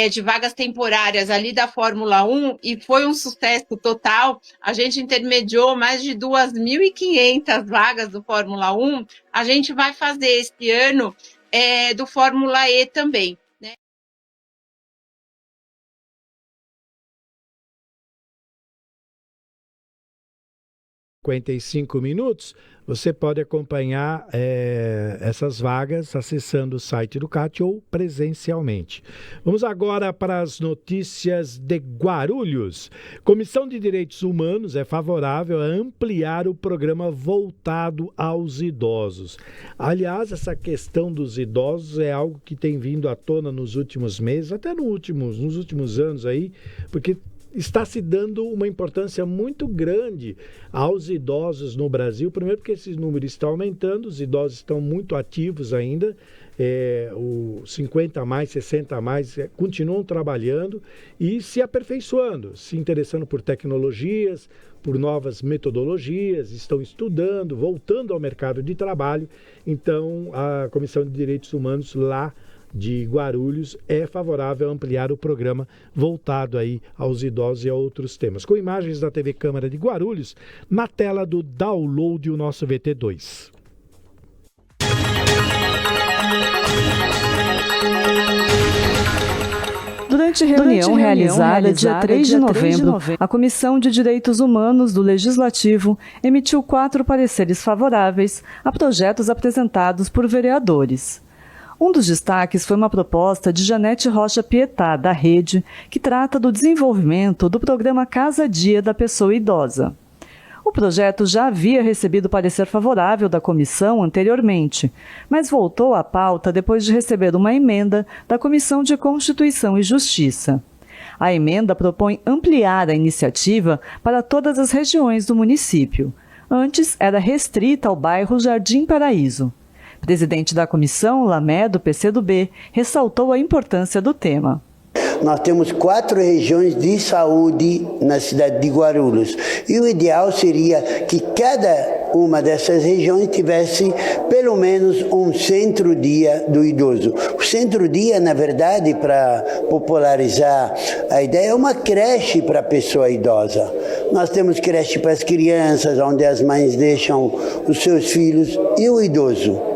de vagas temporárias ali da Fórmula 1 e foi um sucesso total, a gente intermediou mais de 2.500 vagas do Fórmula 1, a gente vai fazer esse ano do Fórmula E também. 55 minutos, você pode acompanhar essas vagas acessando o site do CAT ou presencialmente. Vamos agora para as notícias de Guarulhos. Comissão de Direitos Humanos é favorável a ampliar o programa voltado aos idosos. Aliás, essa questão dos idosos é algo que tem vindo à tona nos últimos meses, até nos últimos anos aí, porque está se dando uma importância muito grande aos idosos no Brasil. Primeiro porque esse número está aumentando, os idosos estão muito ativos ainda, os 50 a mais, 60 a mais continuam trabalhando e se aperfeiçoando, se interessando por tecnologias, por novas metodologias, estão estudando, voltando ao mercado de trabalho. Então, a Comissão de Direitos Humanos lá de Guarulhos é favorável a ampliar o programa voltado aí aos idosos e a outros temas. Com imagens da TV Câmara de Guarulhos, na tela do download o nosso VT2. Durante reunião realizada dia 3 de novembro, a Comissão de Direitos Humanos do Legislativo emitiu 4 pareceres favoráveis a projetos apresentados por vereadores. Um dos destaques foi uma proposta de Janete Rocha Pietá, da Rede, que trata do desenvolvimento do programa Casa Dia da Pessoa Idosa. O projeto já havia recebido parecer favorável da comissão anteriormente, mas voltou à pauta depois de receber uma emenda da Comissão de Constituição e Justiça. A emenda propõe ampliar a iniciativa para todas as regiões do município. Antes era restrita ao bairro Jardim Paraíso. O presidente da comissão, Lamé, do PCdoB, ressaltou a importância do tema. Nós temos 4 regiões de saúde na cidade de Guarulhos. E o ideal seria que cada uma dessas regiões tivesse pelo menos um centro-dia do idoso. O centro-dia, na verdade, para popularizar a ideia, é uma creche para a pessoa idosa. Nós temos creche para as crianças, onde as mães deixam os seus filhos, e o idoso.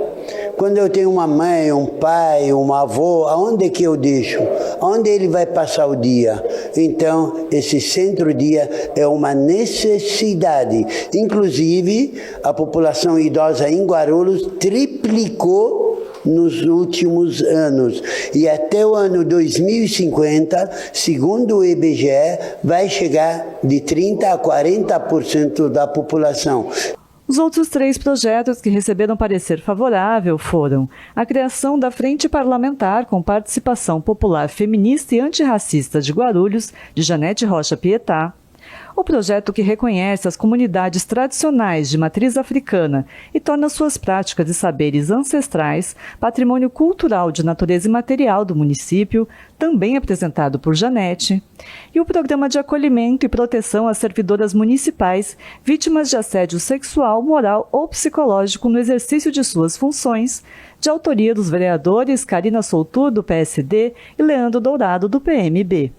Quando eu tenho uma mãe, um pai, um avô, aonde que eu deixo? Aonde ele vai passar o dia? Então, esse centro-dia é uma necessidade. Inclusive, a população idosa em Guarulhos triplicou nos últimos anos. E até o ano 2050, segundo o IBGE, vai chegar de 30% a 40% da população. Os outros 3 projetos que receberam parecer favorável foram a criação da Frente Parlamentar com Participação Popular Feminista e Antirracista de Guarulhos, de Janete Rocha Pietá, o projeto que reconhece as comunidades tradicionais de matriz africana e torna suas práticas e saberes ancestrais patrimônio cultural de natureza imaterial do município, também apresentado por Janete, e o programa de acolhimento e proteção às servidoras municipais vítimas de assédio sexual, moral ou psicológico no exercício de suas funções, de autoria dos vereadores Karina Soutur, do PSD, e Leandro Dourado, do PMB.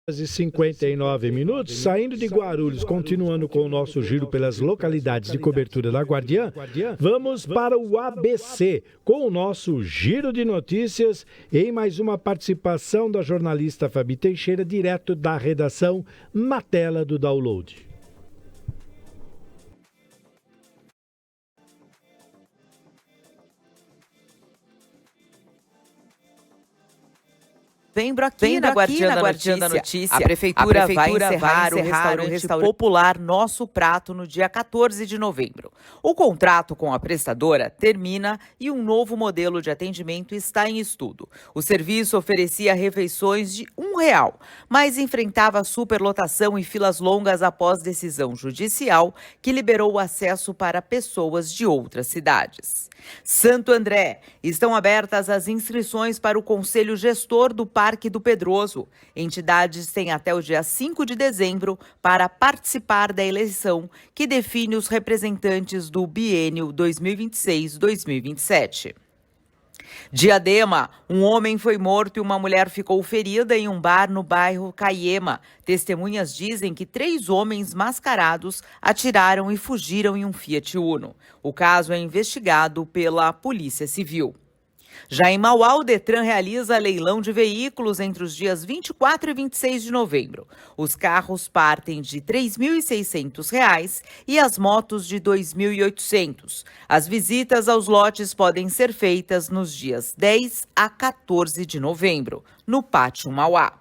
E 59 minutos, saindo de Guarulhos, continuando com o nosso giro pelas localidades de cobertura da Guardiã, vamos para o ABC, com o nosso giro de notícias, em mais uma participação da jornalista Fabi Teixeira, direto da redação, na tela do download. Novembro aqui na Guardiã da Notícia. A Prefeitura vai encerrar o restaurante popular Nosso Prato no dia 14 de novembro. O contrato com a prestadora termina e um novo modelo de atendimento está em estudo. O serviço oferecia refeições de R$1, mas enfrentava superlotação e filas longas após decisão judicial que liberou o acesso para pessoas de outras cidades. Santo André, estão abertas as inscrições para o Conselho Gestor do Parque do Pedroso. Entidades têm até o dia 5 de dezembro para participar da eleição que define os representantes do biênio 2026-2027. Diadema, um homem foi morto e uma mulher ficou ferida em um bar no bairro Caiema. Testemunhas dizem que 3 homens mascarados atiraram e fugiram em um Fiat Uno. O caso é investigado pela Polícia Civil. Já em Mauá, o Detran realiza leilão de veículos entre os dias 24 e 26 de novembro. Os carros partem de R$ 3.600 e as motos de R$ 2.800. As visitas aos lotes podem ser feitas nos dias 10 a 14 de novembro, no Pátio Mauá.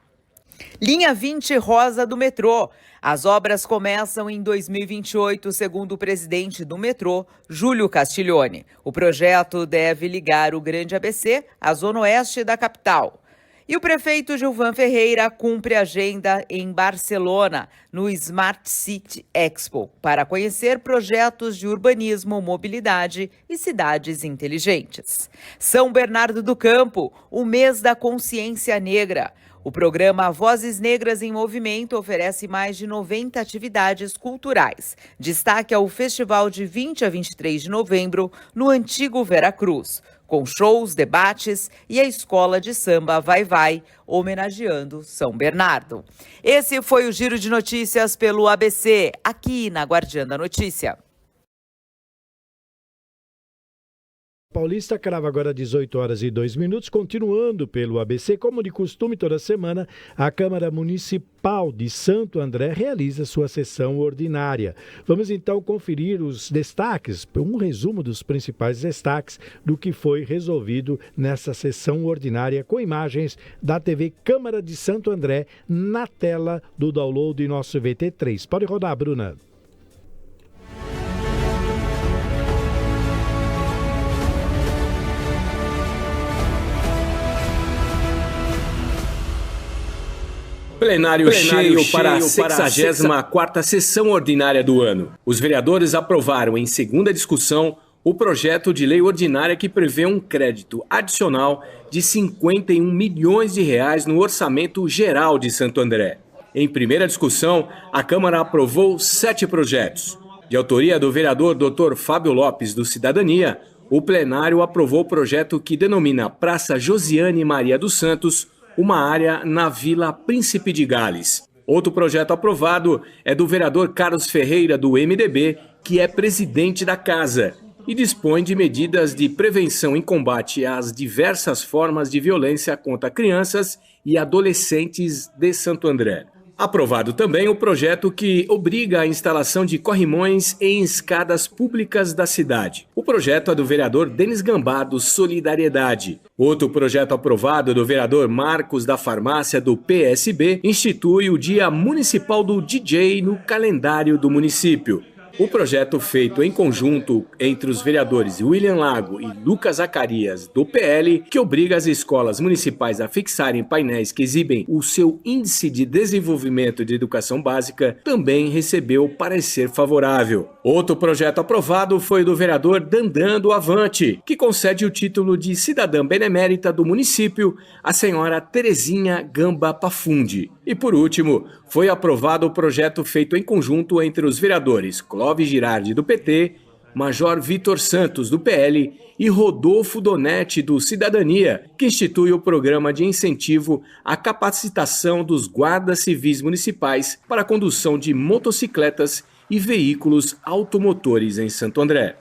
Linha 20 Rosa do metrô. As obras começam em 2028, segundo o presidente do metrô, Júlio Castiglione. O projeto deve ligar o Grande ABC à zona oeste da capital. E o prefeito Gilvan Ferreira cumpre agenda em Barcelona, no Smart City Expo, para conhecer projetos de urbanismo, mobilidade e cidades inteligentes. São Bernardo do Campo, o mês da consciência negra. O programa Vozes Negras em Movimento oferece mais de 90 atividades culturais. Destaque ao festival de 20 a 23 de novembro, no antigo Veracruz, com shows, debates e a escola de samba Vai Vai, homenageando São Bernardo. Esse foi o Giro de Notícias pelo ABC, aqui na Guardiã da Notícia. Paulista crava agora 18 horas e 2 minutos, continuando pelo ABC, como de costume toda semana, a Câmara Municipal de Santo André realiza sua sessão ordinária. Vamos então conferir os destaques, um resumo dos principais destaques do que foi resolvido nessa sessão ordinária, com imagens da TV Câmara de Santo André na tela do download do nosso VT3. Pode rodar, Bruna. Plenário cheio para a 64ª sessão ordinária do ano. Os vereadores aprovaram em segunda discussão o projeto de lei ordinária que prevê um crédito adicional de R$ 51 milhões no orçamento geral de Santo André. Em primeira discussão, a Câmara aprovou 7 projetos. De autoria do vereador Dr. Fábio Lopes, do Cidadania, o plenário aprovou o projeto que denomina Praça Josiane Maria dos Santos uma área na Vila Príncipe de Gales. Outro projeto aprovado é do vereador Carlos Ferreira, do MDB, que é presidente da casa e dispõe de medidas de prevenção em combate às diversas formas de violência contra crianças e adolescentes de Santo André. Aprovado também o projeto que obriga a instalação de corrimões em escadas públicas da cidade. O projeto é do vereador Denis Gambá, do Solidariedade. Outro projeto aprovado do vereador Marcos da Farmácia, do PSB, institui o Dia Municipal do DJ no calendário do município. O projeto feito em conjunto entre os vereadores William Lago e Lucas Zacarias, do PL, que obriga as escolas municipais a fixarem painéis que exibem o seu índice de desenvolvimento de educação básica, também recebeu parecer favorável. Outro projeto aprovado foi do vereador Dandan do Avante, que concede o título de cidadã benemérita do município à senhora Terezinha Gamba Pafundi. E por último, foi aprovado o projeto feito em conjunto entre os vereadores Clóvis Girardi, do PT, Major Vitor Santos, do PL, e Rodolfo Donetti, do Cidadania, que institui o programa de incentivo à capacitação dos guardas civis municipais para a condução de motocicletas e veículos automotores em Santo André.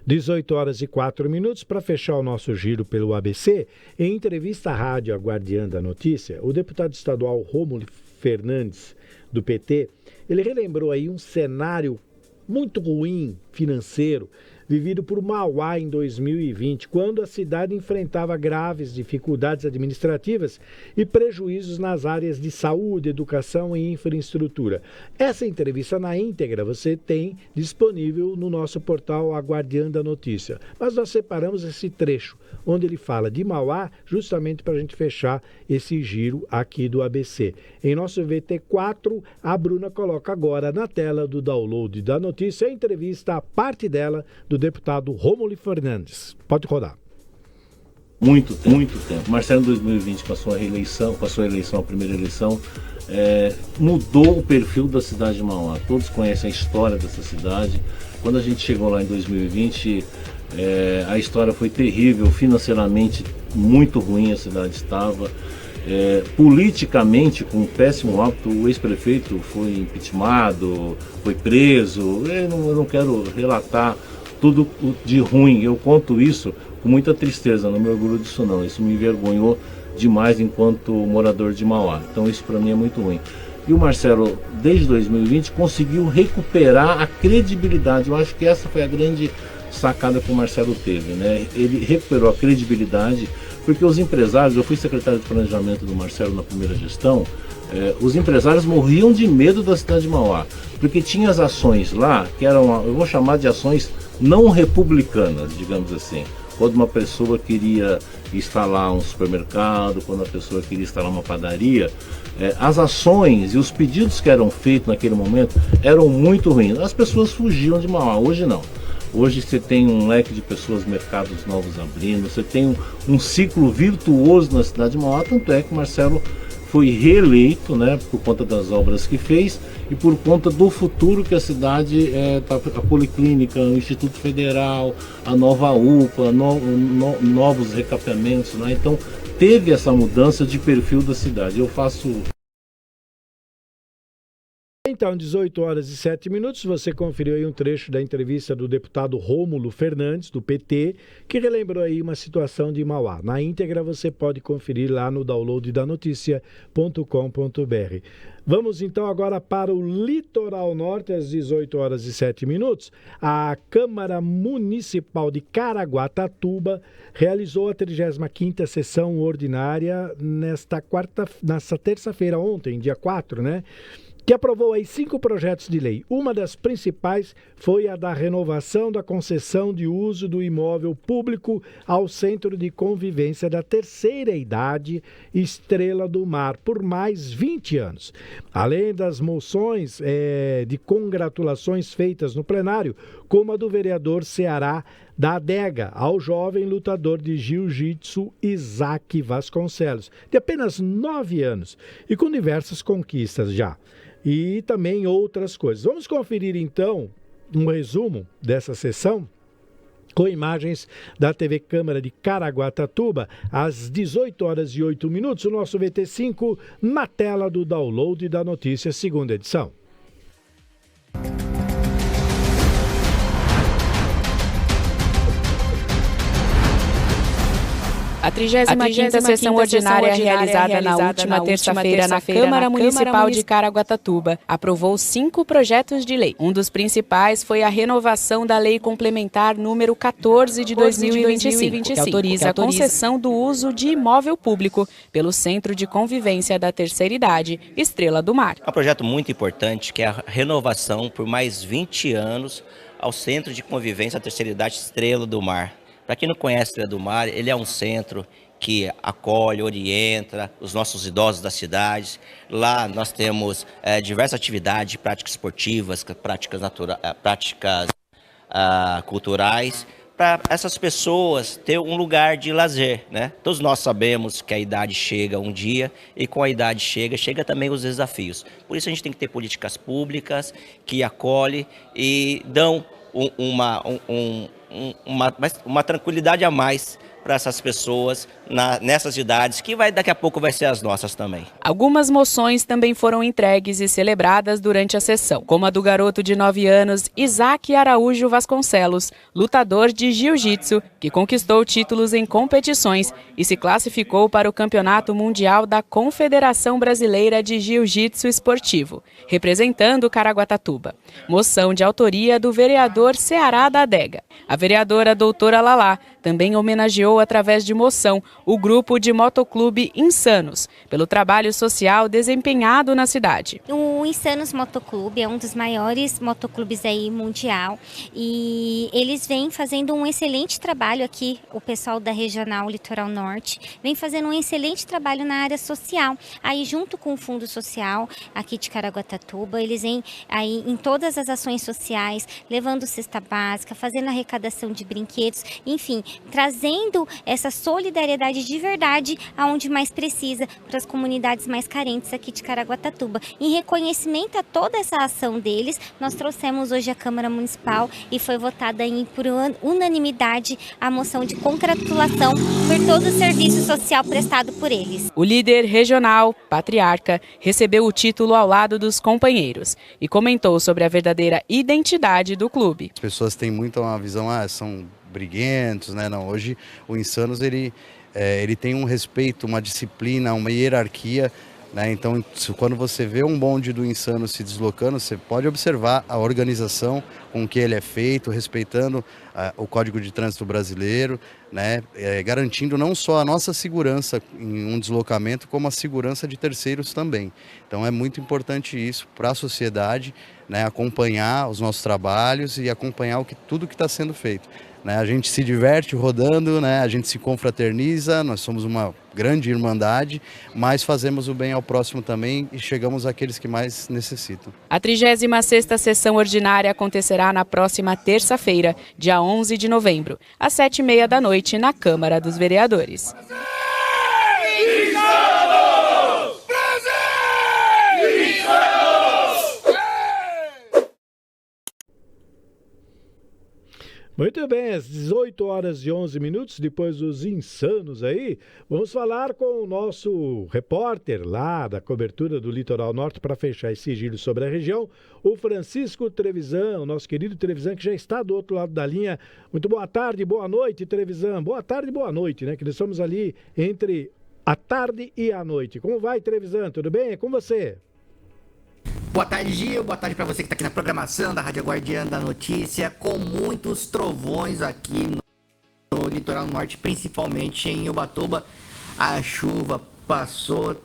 Às 18h04, para fechar o nosso giro pelo ABC, em entrevista à rádio A Guardiã da Notícia, o deputado estadual Rômulo Fernandes, do PT, ele relembrou aí um cenário muito ruim financeiro vivido por Mauá em 2020, quando a cidade enfrentava graves dificuldades administrativas e prejuízos nas áreas de saúde, educação e infraestrutura. Essa entrevista na íntegra você tem disponível no nosso portal A Guardiã da Notícia. Mas nós separamos esse trecho, onde ele fala de Mauá, justamente para a gente fechar esse giro aqui do ABC. Em nosso VT4, a Bruna coloca agora na tela do download da notícia a entrevista, a parte dela, do deputado Rômulo Fernandes. Pode rodar. Muito tempo. Marcelo, em 2020, com a sua eleição, a primeira eleição, mudou o perfil da cidade de Mauá. Todos conhecem a história dessa cidade. Quando a gente chegou lá em 2020, a história foi terrível, financeiramente muito ruim a cidade estava. Politicamente, com um péssimo hábito, o ex-prefeito foi impeachmentado, foi preso. Eu não quero relatar tudo de ruim, eu conto isso com muita tristeza, não me orgulho disso não, isso me envergonhou demais enquanto morador de Mauá, então isso para mim é muito ruim. E o Marcelo, desde 2020, conseguiu recuperar a credibilidade, eu acho que essa foi a grande sacada que o Marcelo teve, né? Ele recuperou a credibilidade, porque os empresários, eu fui secretário de planejamento do Marcelo na primeira gestão, os empresários morriam de medo da cidade de Mauá, porque tinha as ações lá, que eram, eu vou chamar de ações não republicanas, digamos assim. Quando uma pessoa queria instalar um supermercado, quando a pessoa queria instalar uma padaria, as ações e os pedidos que eram feitos naquele momento eram muito ruins. As pessoas fugiam de Mauá, hoje não. Hoje você tem um leque de pessoas, mercados novos abrindo, você tem um ciclo virtuoso na cidade de Mauá, tanto é que o Marcelo foi reeleito, né, por conta das obras que fez e por conta do futuro que a cidade, a Policlínica, o Instituto Federal, a nova UPA, novos recapeamentos, né? Então teve essa mudança de perfil da cidade. Eu faço... Então, 18h07, você conferiu aí um trecho da entrevista do deputado Rômulo Fernandes, do PT, que relembrou aí uma situação de Mauá. Na íntegra você pode conferir lá no download da notícia.com.br. Vamos então agora para o Litoral Norte, às 18h07. A Câmara Municipal de Caraguatatuba realizou a 35ª sessão ordinária nesta terça-feira, ontem, dia 4, né? Que aprovou aí 5 projetos de lei. Uma das principais foi a da renovação da concessão de uso do imóvel público ao Centro de Convivência da Terceira Idade Estrela do Mar, por mais 20 anos. Além das moções de congratulações feitas no plenário, como a do vereador Ceará da adega ao jovem lutador de jiu-jitsu Isaac Vasconcelos, de apenas 9 anos e com diversas conquistas já. E também outras coisas. Vamos conferir então um resumo dessa sessão com imagens da TV Câmara de Caraguatatuba, às 18h08. O nosso VT5 na tela do download da notícia, segunda edição. A 35ª sessão ordinária realizada na última terça-feira na Câmara Municipal de Caraguatatuba aprovou 5 projetos de lei. Um dos principais foi a renovação da Lei Complementar número 14 de 2025, que autoriza a concessão do uso de imóvel público pelo Centro de Convivência da Terceira Idade, Estrela do Mar. É um projeto muito importante, que é a renovação por mais 20 anos ao Centro de Convivência da Terceira Idade, Estrela do Mar. Para quem não conhece Estrela do Mar, ele é um centro que acolhe, orienta os nossos idosos da cidade. Lá nós temos diversas atividades, práticas esportivas, práticas culturais, para essas pessoas ter um lugar de lazer, né? Todos nós sabemos que a idade chega um dia e com a idade chega também os desafios. Por isso a gente tem que ter políticas públicas que acolhem e dão uma tranquilidade a mais para essas pessoas nessas idades, que daqui a pouco vai ser as nossas também. Algumas moções também foram entregues e celebradas durante a sessão, como a do garoto de 9 anos, Isaac Araújo Vasconcelos, lutador de jiu-jitsu, que conquistou títulos em competições e se classificou para o Campeonato Mundial da Confederação Brasileira de Jiu-Jitsu Esportivo, representando Caraguatatuba. Moção de autoria do vereador Ceará da Adega. A vereadora doutora Lalá também homenageou através de moção o grupo de motoclube Insanos, pelo trabalho social desempenhado na cidade. O Insanos Motoclube é um dos maiores motoclubes aí mundial e eles vêm fazendo um excelente trabalho aqui, o pessoal da Regional Litoral Norte, vem fazendo um excelente trabalho na área social. Aí junto com o Fundo Social aqui de Caraguatatuba, eles vêm aí em todas as ações sociais, levando cesta básica, fazendo arrecadação de brinquedos, enfim, trazendo essa solidariedade de verdade aonde mais precisa, para as comunidades mais carentes aqui de Caraguatatuba. Em reconhecimento a toda essa ação deles, nós trouxemos hoje à Câmara Municipal e foi votada por unanimidade a moção de congratulação por todo o serviço social prestado por eles. O líder regional, Patriarca, recebeu o título ao lado dos companheiros e comentou sobre a verdadeira identidade do clube. As pessoas têm muito uma visão, são briguentos, né? Não, hoje o Insanos ele tem um respeito, uma disciplina, uma hierarquia, né? Então, quando você vê um bonde do Insanos se deslocando, você pode observar a organização com que ele é feito, respeitando o Código de Trânsito brasileiro, né? Garantindo não só a nossa segurança em um deslocamento, como a segurança de terceiros também. Então é muito importante isso para a sociedade, né? Acompanhar os nossos trabalhos e acompanhar tudo que está sendo feito. Né, a gente se diverte rodando, né, a gente se confraterniza, nós somos uma grande irmandade, mas fazemos o bem ao próximo também e chegamos àqueles que mais necessitam. A 36ª sessão ordinária acontecerá na próxima terça-feira, dia 11 de novembro, às 19h30 na Câmara dos Vereadores. Muito bem, às 18h11, depois dos Insanos aí, vamos falar com o nosso repórter lá da cobertura do Litoral Norte para fechar esse giro sobre a região, o Francisco Trevisan, o nosso querido Trevisan, que já está do outro lado da linha. Muito boa tarde, boa noite, Trevisan. Boa tarde, boa noite, né? Que nós estamos ali entre a tarde e a noite. Como vai, Trevisan? Tudo bem? É com você. Boa tarde, Gil. Boa tarde para você que está aqui na programação da Rádio Guardiã da Notícia, com muitos trovões aqui no Litoral Norte, principalmente em Ubatuba. A chuva passou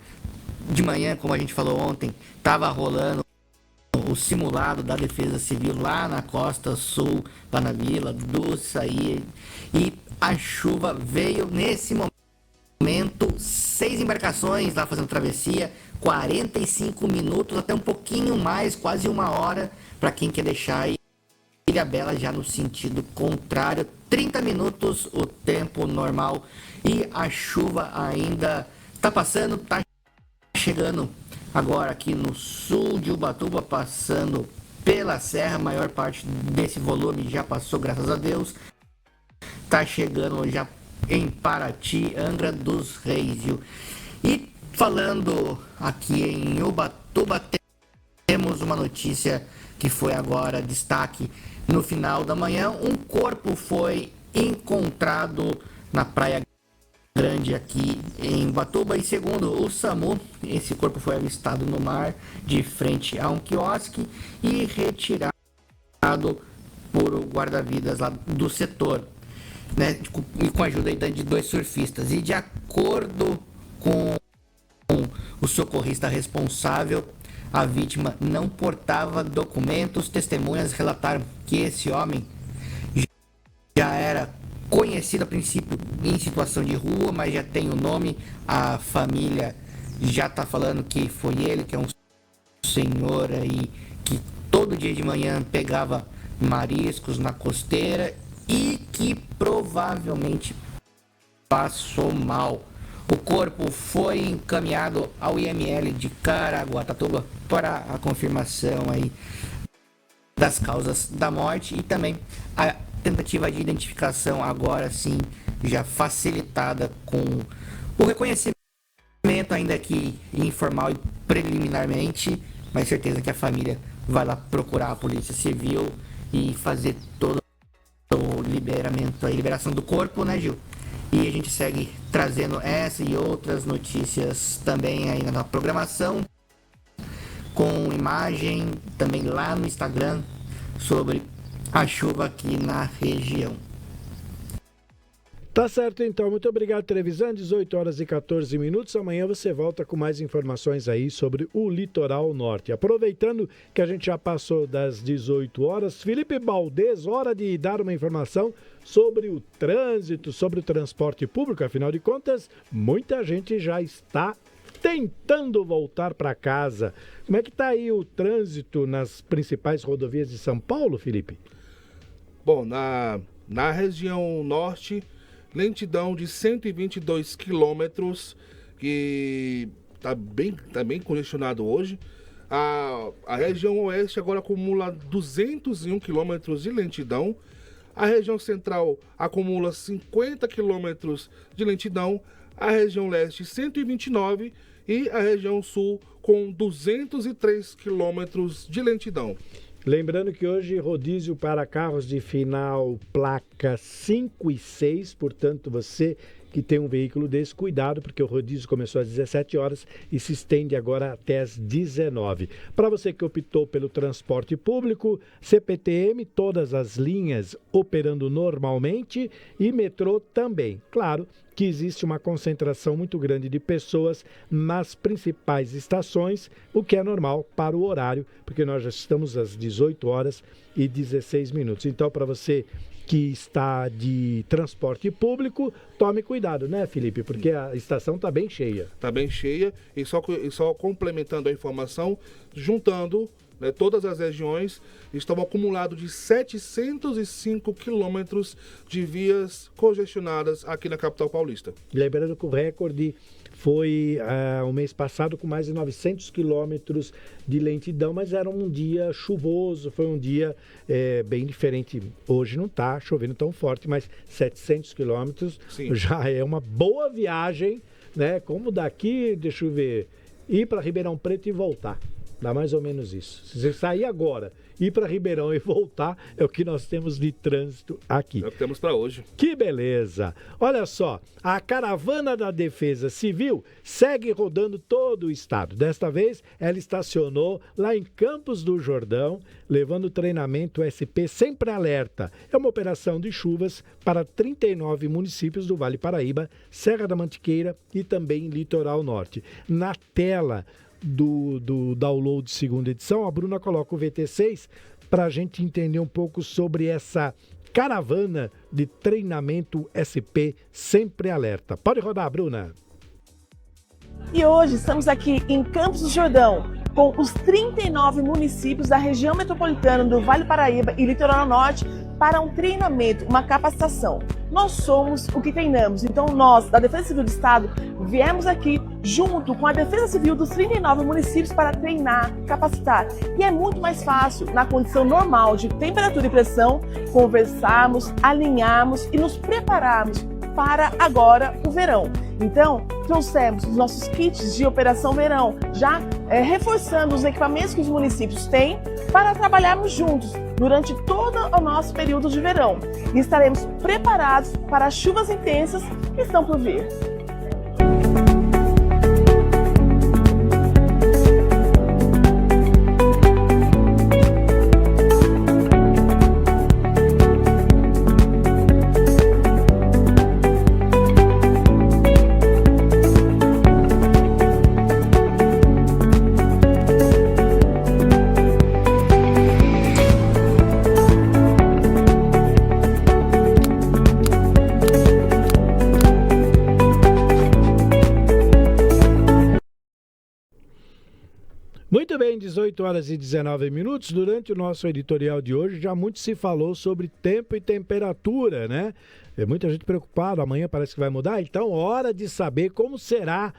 de manhã, como a gente falou ontem, estava rolando o simulado da Defesa Civil lá na costa sul, lá na Vila do Saí, e a chuva veio nesse momento, 6 embarcações lá fazendo travessia, 45 minutos, até um pouquinho mais, quase 1 hora, para quem quer deixar Ilhabela já no sentido contrário, 30 minutos o tempo normal, e a chuva ainda está passando, está chegando agora aqui no sul de Ubatuba, passando pela serra, a maior parte desse volume já passou, graças a Deus. está chegando já em Paraty, Angra dos Reis, viu? E falando aqui em Ubatuba, temos uma notícia que foi agora destaque no final da manhã. Um corpo foi encontrado na Praia Grande aqui em Ubatuba e, segundo o SAMU, esse corpo foi avistado no mar de frente a um quiosque e retirado por guarda-vidas lá do setor, né, e com a ajuda de 2 surfistas. E de acordo com o socorrista responsável, a vítima não portava documentos. Testemunhas relataram que esse homem já era conhecido a princípio em situação de rua, mas já tem o nome. A família já está falando que foi ele, que é um senhor aí que todo dia de manhã pegava mariscos na costeira e que provavelmente passou mal. O corpo foi encaminhado ao IML de Caraguatatuba para a confirmação aí das causas da morte e também a tentativa de identificação, agora sim, já facilitada com o reconhecimento, ainda que informal e preliminarmente, mas certeza que a família vai lá procurar a Polícia Civil e fazer todo o liberamento, a liberação do corpo, né, Gil? E a gente segue trazendo essa e outras notícias também aí na programação, com imagem também lá no Instagram sobre a chuva aqui na região. Tá certo, então. Muito obrigado, Trevisan. 18 horas e 14 minutos. Amanhã você volta com mais informações aí sobre o litoral norte. Aproveitando que a gente já passou das 18 horas, Felipe Baldez, hora de dar uma informação sobre o trânsito, sobre o transporte público. Afinal de contas, muita gente já está tentando voltar para casa. Como é que está aí o trânsito nas principais rodovias de São Paulo, Felipe? Bom, na região norte, lentidão de 122 quilômetros, que está bem congestionado hoje. A região oeste agora acumula 201 quilômetros de lentidão. A região central acumula 50 quilômetros de lentidão. A região leste, 129. E a região sul, com 203 quilômetros de lentidão. Lembrando que hoje rodízio para carros de final placa 5 e 6, portanto você que tem um veículo desse, cuidado, porque o rodízio começou às 17 horas e se estende agora até às 19. Para você que optou pelo transporte público, CPTM, todas as linhas operando normalmente e metrô também. Claro que existe uma concentração muito grande de pessoas nas principais estações, o que é normal para o horário, porque nós já estamos às 18 horas e 16 minutos. Então, para você que está de transporte público, tome cuidado, né, Felipe? Porque a estação está bem cheia. Está bem cheia e só complementando a informação, juntando, né, todas as regiões, estão acumulados de 705 quilômetros de vias congestionadas aqui na capital paulista. Lembrando que o recorde foi o mês passado com mais de 900 quilômetros de lentidão, mas era um dia chuvoso, foi um dia bem diferente. Hoje não está chovendo tão forte, mas 700 quilômetros já é uma boa viagem, né? Como daqui, deixa eu ver, ir para Ribeirão Preto e voltar. Dá mais ou menos isso. Se você sair agora, ir para Ribeirão e voltar, é o que nós temos de trânsito aqui. É o que temos para hoje. Que beleza! Olha só, a caravana da Defesa Civil segue rodando todo o estado. Desta vez, ela estacionou lá em Campos do Jordão, levando treinamento SP Sempre Alerta. É uma operação de chuvas para 39 municípios do Vale Paraíba, Serra da Mantiqueira e também Litoral Norte. Na tela do download segunda edição, a Bruna coloca o VT6 para a gente entender um pouco sobre essa caravana de treinamento SP Sempre Alerta. Pode rodar, Bruna. E hoje estamos aqui em Campos do Jordão, com os 39 municípios da região metropolitana do Vale Paraíba e Litoral Norte para um treinamento, uma capacitação. Nós somos o que treinamos, então nós, da Defesa Civil do Estado, viemos aqui junto com a Defesa Civil dos 39 municípios para treinar, capacitar. E é muito mais fácil, na condição normal de temperatura e pressão, conversarmos, alinharmos e nos prepararmos para agora o verão. Então, trouxemos os nossos kits de Operação Verão, já reforçando os equipamentos que os municípios têm para trabalharmos juntos durante todo o nosso período de verão. E estaremos preparados para as chuvas intensas que estão por vir. Muito bem, 18 horas e 19 minutos. Durante o nosso editorial de hoje, já muito se falou sobre tempo e temperatura, né? É muita gente preocupada, amanhã parece que vai mudar. Então, hora de saber como será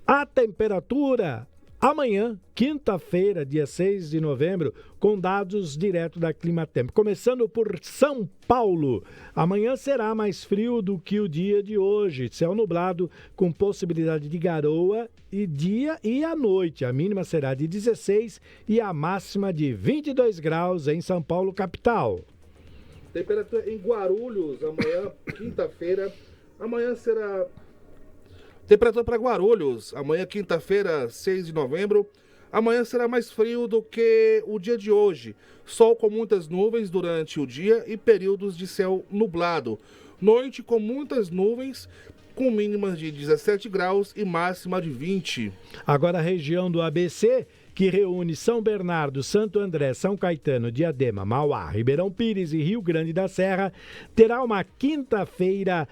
a temperatura amanhã, quinta-feira, dia 6 de novembro, com dados direto da Climatempo. Começando por São Paulo. Amanhã será mais frio do que o dia de hoje. Céu nublado com possibilidade de garoa e dia e à noite. A mínima será de 16 e a máxima de 22 graus em São Paulo, capital. Temperatura em Guarulhos, amanhã, quinta-feira. Amanhã será... Temperatura para Guarulhos, amanhã, quinta-feira, 6 de novembro. Amanhã será mais frio do que o dia de hoje. Sol com muitas nuvens durante o dia e períodos de céu nublado. Noite com muitas nuvens, com mínimas de 17 graus e máxima de 20. Agora a região do ABC, que reúne São Bernardo, Santo André, São Caetano, Diadema, Mauá, Ribeirão Pires e Rio Grande da Serra, terá uma quinta-feira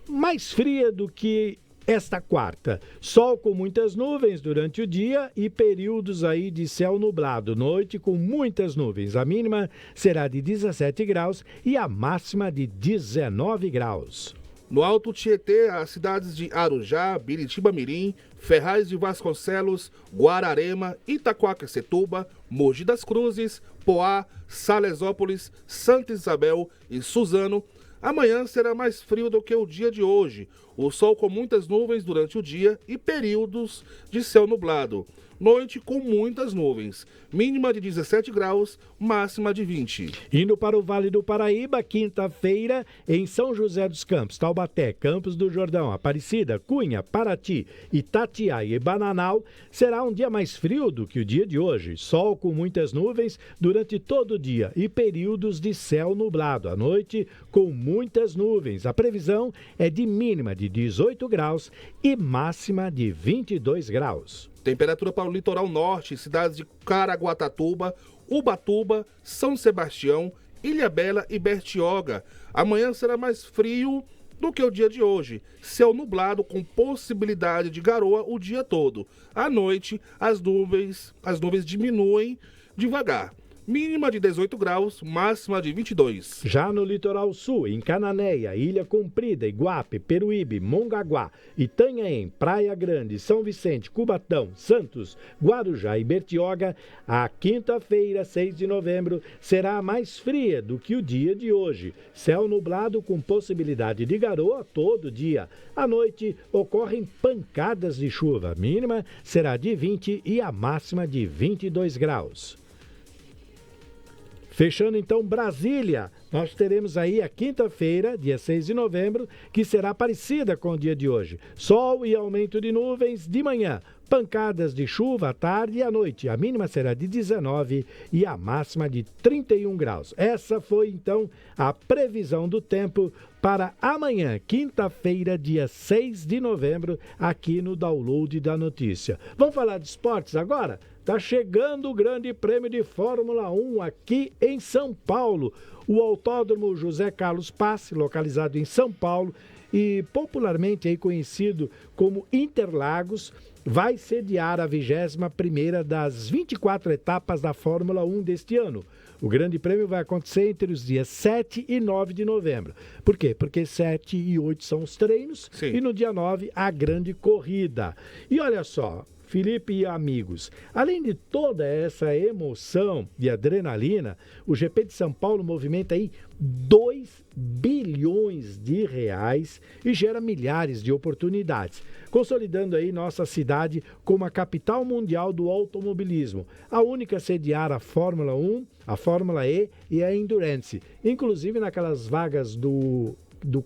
mais fria do que esta quarta. Sol com muitas nuvens durante o dia e períodos aí de céu nublado. Noite com muitas nuvens. A mínima será de 17 graus e a máxima de 19 graus. No Alto Tietê, as cidades de Arujá, Biritiba-Mirim, Ferraz de Vasconcelos, Guararema, Itaquaquecetuba, Mogi das Cruzes, Poá, Salesópolis, Santa Isabel e Suzano, amanhã será mais frio do que o dia de hoje. O sol com muitas nuvens durante o dia e períodos de céu nublado. Noite com muitas nuvens. Mínima de 17 graus, máxima de 20. Indo para o Vale do Paraíba, quinta-feira, em São José dos Campos, Taubaté, Campos do Jordão, Aparecida, Cunha, Paraty, Itatiaia e Bananal, será um dia mais frio do que o dia de hoje. Sol com muitas nuvens durante todo o dia e períodos de céu nublado. À noite, com muitas nuvens. A previsão é de mínima de 18 graus e máxima de 22 graus. Temperatura para o litoral norte, cidades de Caraguatatuba, Ubatuba, São Sebastião, Ilhabela e Bertioga. Amanhã será mais frio do que o dia de hoje. Céu nublado com possibilidade de garoa o dia todo. À noite, as nuvens diminuem devagar. Mínima de 18 graus, máxima de 22. Já no litoral sul, em Cananéia, Ilha Comprida, Iguape, Peruíbe, Mongaguá, Itanhaém, Praia Grande, São Vicente, Cubatão, Santos, Guarujá e Bertioga, a quinta-feira, 6 de novembro, será mais fria do que o dia de hoje. Céu nublado com possibilidade de garoa todo dia. À noite, ocorrem pancadas de chuva. A mínima será de 20 e a máxima de 22 graus. Fechando então Brasília, nós teremos aí a quinta-feira, dia 6 de novembro, que será parecida com o dia de hoje. Sol e aumento de nuvens de manhã, pancadas de chuva à tarde e à noite. A mínima será de 19 e a máxima de 31 graus. Essa foi então a previsão do tempo para amanhã, quinta-feira, dia 6 de novembro, aqui no Download da Notícia. Vamos falar de esportes agora? Está chegando o Grande Prêmio de Fórmula 1 aqui em São Paulo. O Autódromo José Carlos Passe, localizado em São Paulo e popularmente aí conhecido como Interlagos, vai sediar a 21ª das 24 etapas da Fórmula 1 deste ano. O Grande Prêmio vai acontecer entre os dias 7 e 9 de novembro. Por quê? Porque 7 e 8 são os treinos e no dia 9 a grande corrida. E olha só, Felipe e amigos, além de toda essa emoção e adrenalina, o GP de São Paulo movimenta aí 2 bilhões de reais e gera milhares de oportunidades, consolidando aí nossa cidade como a capital mundial do automobilismo, a única a sediar a Fórmula 1, a Fórmula E e a Endurance, inclusive naquelas vagas do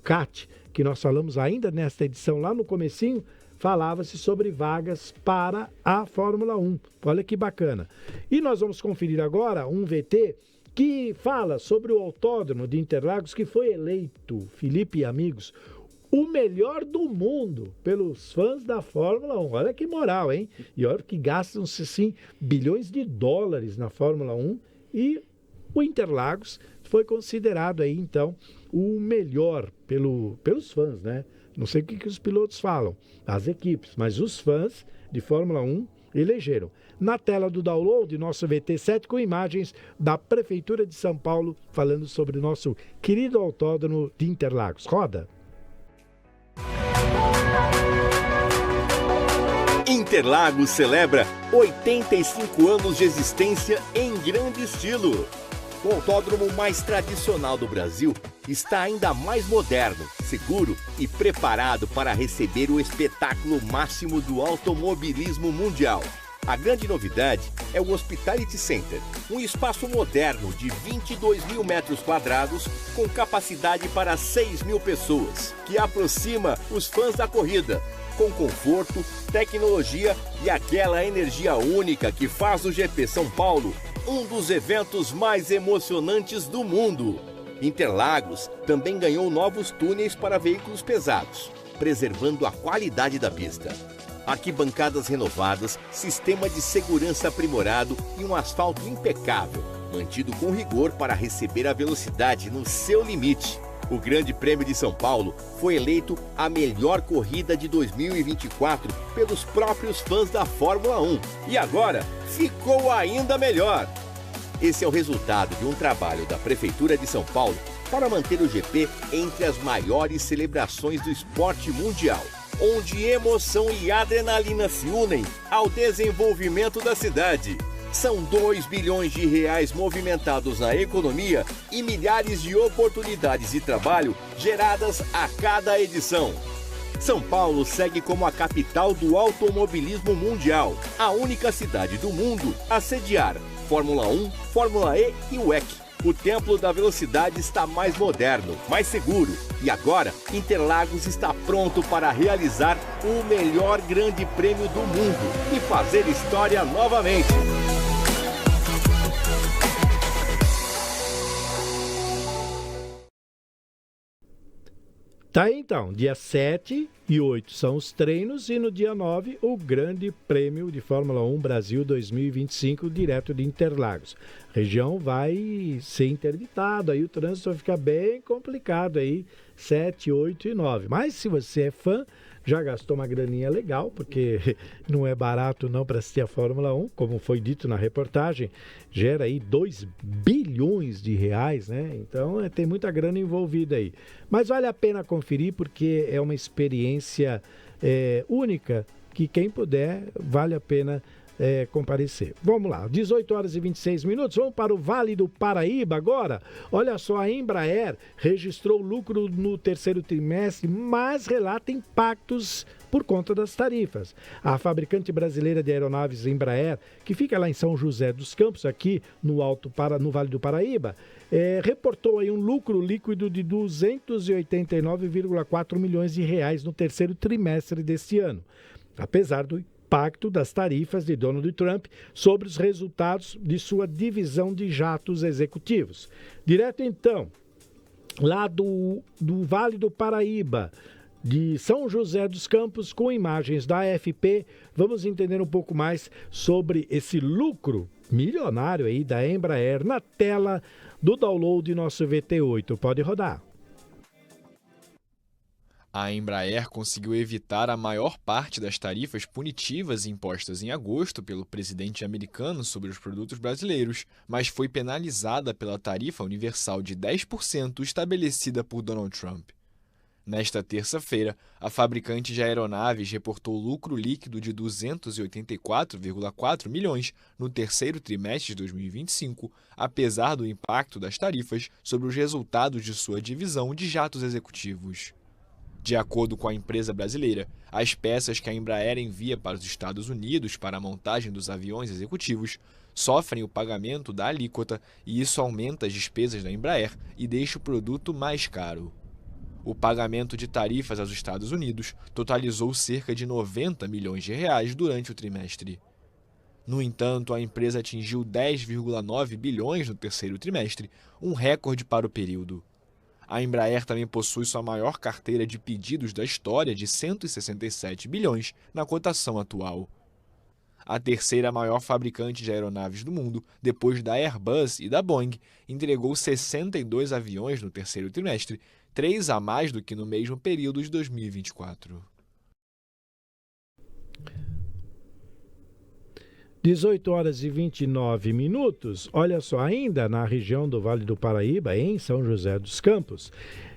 CAT, que nós falamos ainda nesta edição lá no comecinho, falava-se sobre vagas para a Fórmula 1. Olha que bacana. E nós vamos conferir agora um VT que fala sobre o Autódromo de Interlagos, que foi eleito, Felipe e amigos, o melhor do mundo pelos fãs da Fórmula 1. Olha que moral, hein? E olha que gastam-se, assim, bilhões de dólares na Fórmula 1 e o Interlagos foi considerado aí, então, o melhor pelos fãs, né? Não sei o que os pilotos falam, as equipes, mas os fãs de Fórmula 1 elegeram. Na tela do download, nosso VT7 com imagens da Prefeitura de São Paulo falando sobre o nosso querido autódromo de Interlagos. Roda! Interlagos celebra 85 anos de existência em grande estilo. O autódromo mais tradicional do Brasil está ainda mais moderno, seguro e preparado para receber o espetáculo máximo do automobilismo mundial. A grande novidade é o Hospitality Center, um espaço moderno de 22 mil metros quadrados com capacidade para 6 mil pessoas, que aproxima os fãs da corrida, com conforto, tecnologia e aquela energia única que faz o GP São Paulo um dos eventos mais emocionantes do mundo. Interlagos também ganhou novos túneis para veículos pesados, preservando a qualidade da pista. Arquibancadas renovadas, sistema de segurança aprimorado e um asfalto impecável, mantido com rigor para receber a velocidade no seu limite. O Grande Prêmio de São Paulo foi eleito a melhor corrida de 2024 pelos próprios fãs da Fórmula 1. E agora, ficou ainda melhor. Esse é o resultado de um trabalho da Prefeitura de São Paulo para manter o GP entre as maiores celebrações do esporte mundial, onde emoção e adrenalina se unem ao desenvolvimento da cidade. São 2 bilhões de reais movimentados na economia e milhares de oportunidades de trabalho geradas a cada edição. São Paulo segue como a capital do automobilismo mundial, a única cidade do mundo a sediar Fórmula 1, Fórmula E e WEC. O Templo da Velocidade está mais moderno, mais seguro e agora Interlagos está pronto para realizar o melhor grande prêmio do mundo e fazer história novamente. Tá aí, então, dia 7 e 8 são os treinos e no dia 9 o Grande Prêmio de Fórmula 1 Brasil 2025 direto de Interlagos. A região vai ser interditada, aí o trânsito vai ficar bem complicado aí, 7, 8 e 9. Mas se você é fã, já gastou uma graninha legal, porque não é barato não para assistir a Fórmula 1, como foi dito na reportagem, gera aí 2 bilhões de reais, né? Então tem muita grana envolvida aí. Mas vale a pena conferir, porque é uma experiência única, que quem puder, vale a pena comparecer. Vamos lá, 18 horas e 26 minutos, vamos para o Vale do Paraíba agora. Olha só, a Embraer registrou lucro no terceiro trimestre, mas relata impactos por conta das tarifas. A fabricante brasileira de aeronaves Embraer, que fica lá em São José dos Campos, aqui no Vale do Paraíba, reportou aí um lucro líquido de 289,4 milhões de reais no terceiro trimestre deste ano, apesar do impacto das tarifas de Donald Trump sobre os resultados de sua divisão de jatos executivos. Direto então, lá do Vale do Paraíba, de São José dos Campos, com imagens da AFP, vamos entender um pouco mais sobre esse lucro milionário aí da Embraer na tela do download nosso VT8. Pode rodar. A Embraer conseguiu evitar a maior parte das tarifas punitivas impostas em agosto pelo presidente americano sobre os produtos brasileiros, mas foi penalizada pela tarifa universal de 10% estabelecida por Donald Trump. Nesta terça-feira, a fabricante de aeronaves reportou lucro líquido de 284,4 milhões no terceiro trimestre de 2025, apesar do impacto das tarifas sobre os resultados de sua divisão de jatos executivos. De acordo com a empresa brasileira, as peças que a Embraer envia para os Estados Unidos para a montagem dos aviões executivos sofrem o pagamento da alíquota e isso aumenta as despesas da Embraer e deixa o produto mais caro. O pagamento de tarifas aos Estados Unidos totalizou cerca de 90 milhões de reais durante o trimestre. No entanto, a empresa atingiu 10,9 bilhões no terceiro trimestre, um recorde para o período. A Embraer também possui sua maior carteira de pedidos da história de 167 bilhões na cotação atual. A terceira maior fabricante de aeronaves do mundo, depois da Airbus e da Boeing, entregou 62 aviões no terceiro trimestre, 3 a mais do que no mesmo período de 2024. 18 horas e 29 minutos. Olha só, ainda na região do Vale do Paraíba, em São José dos Campos,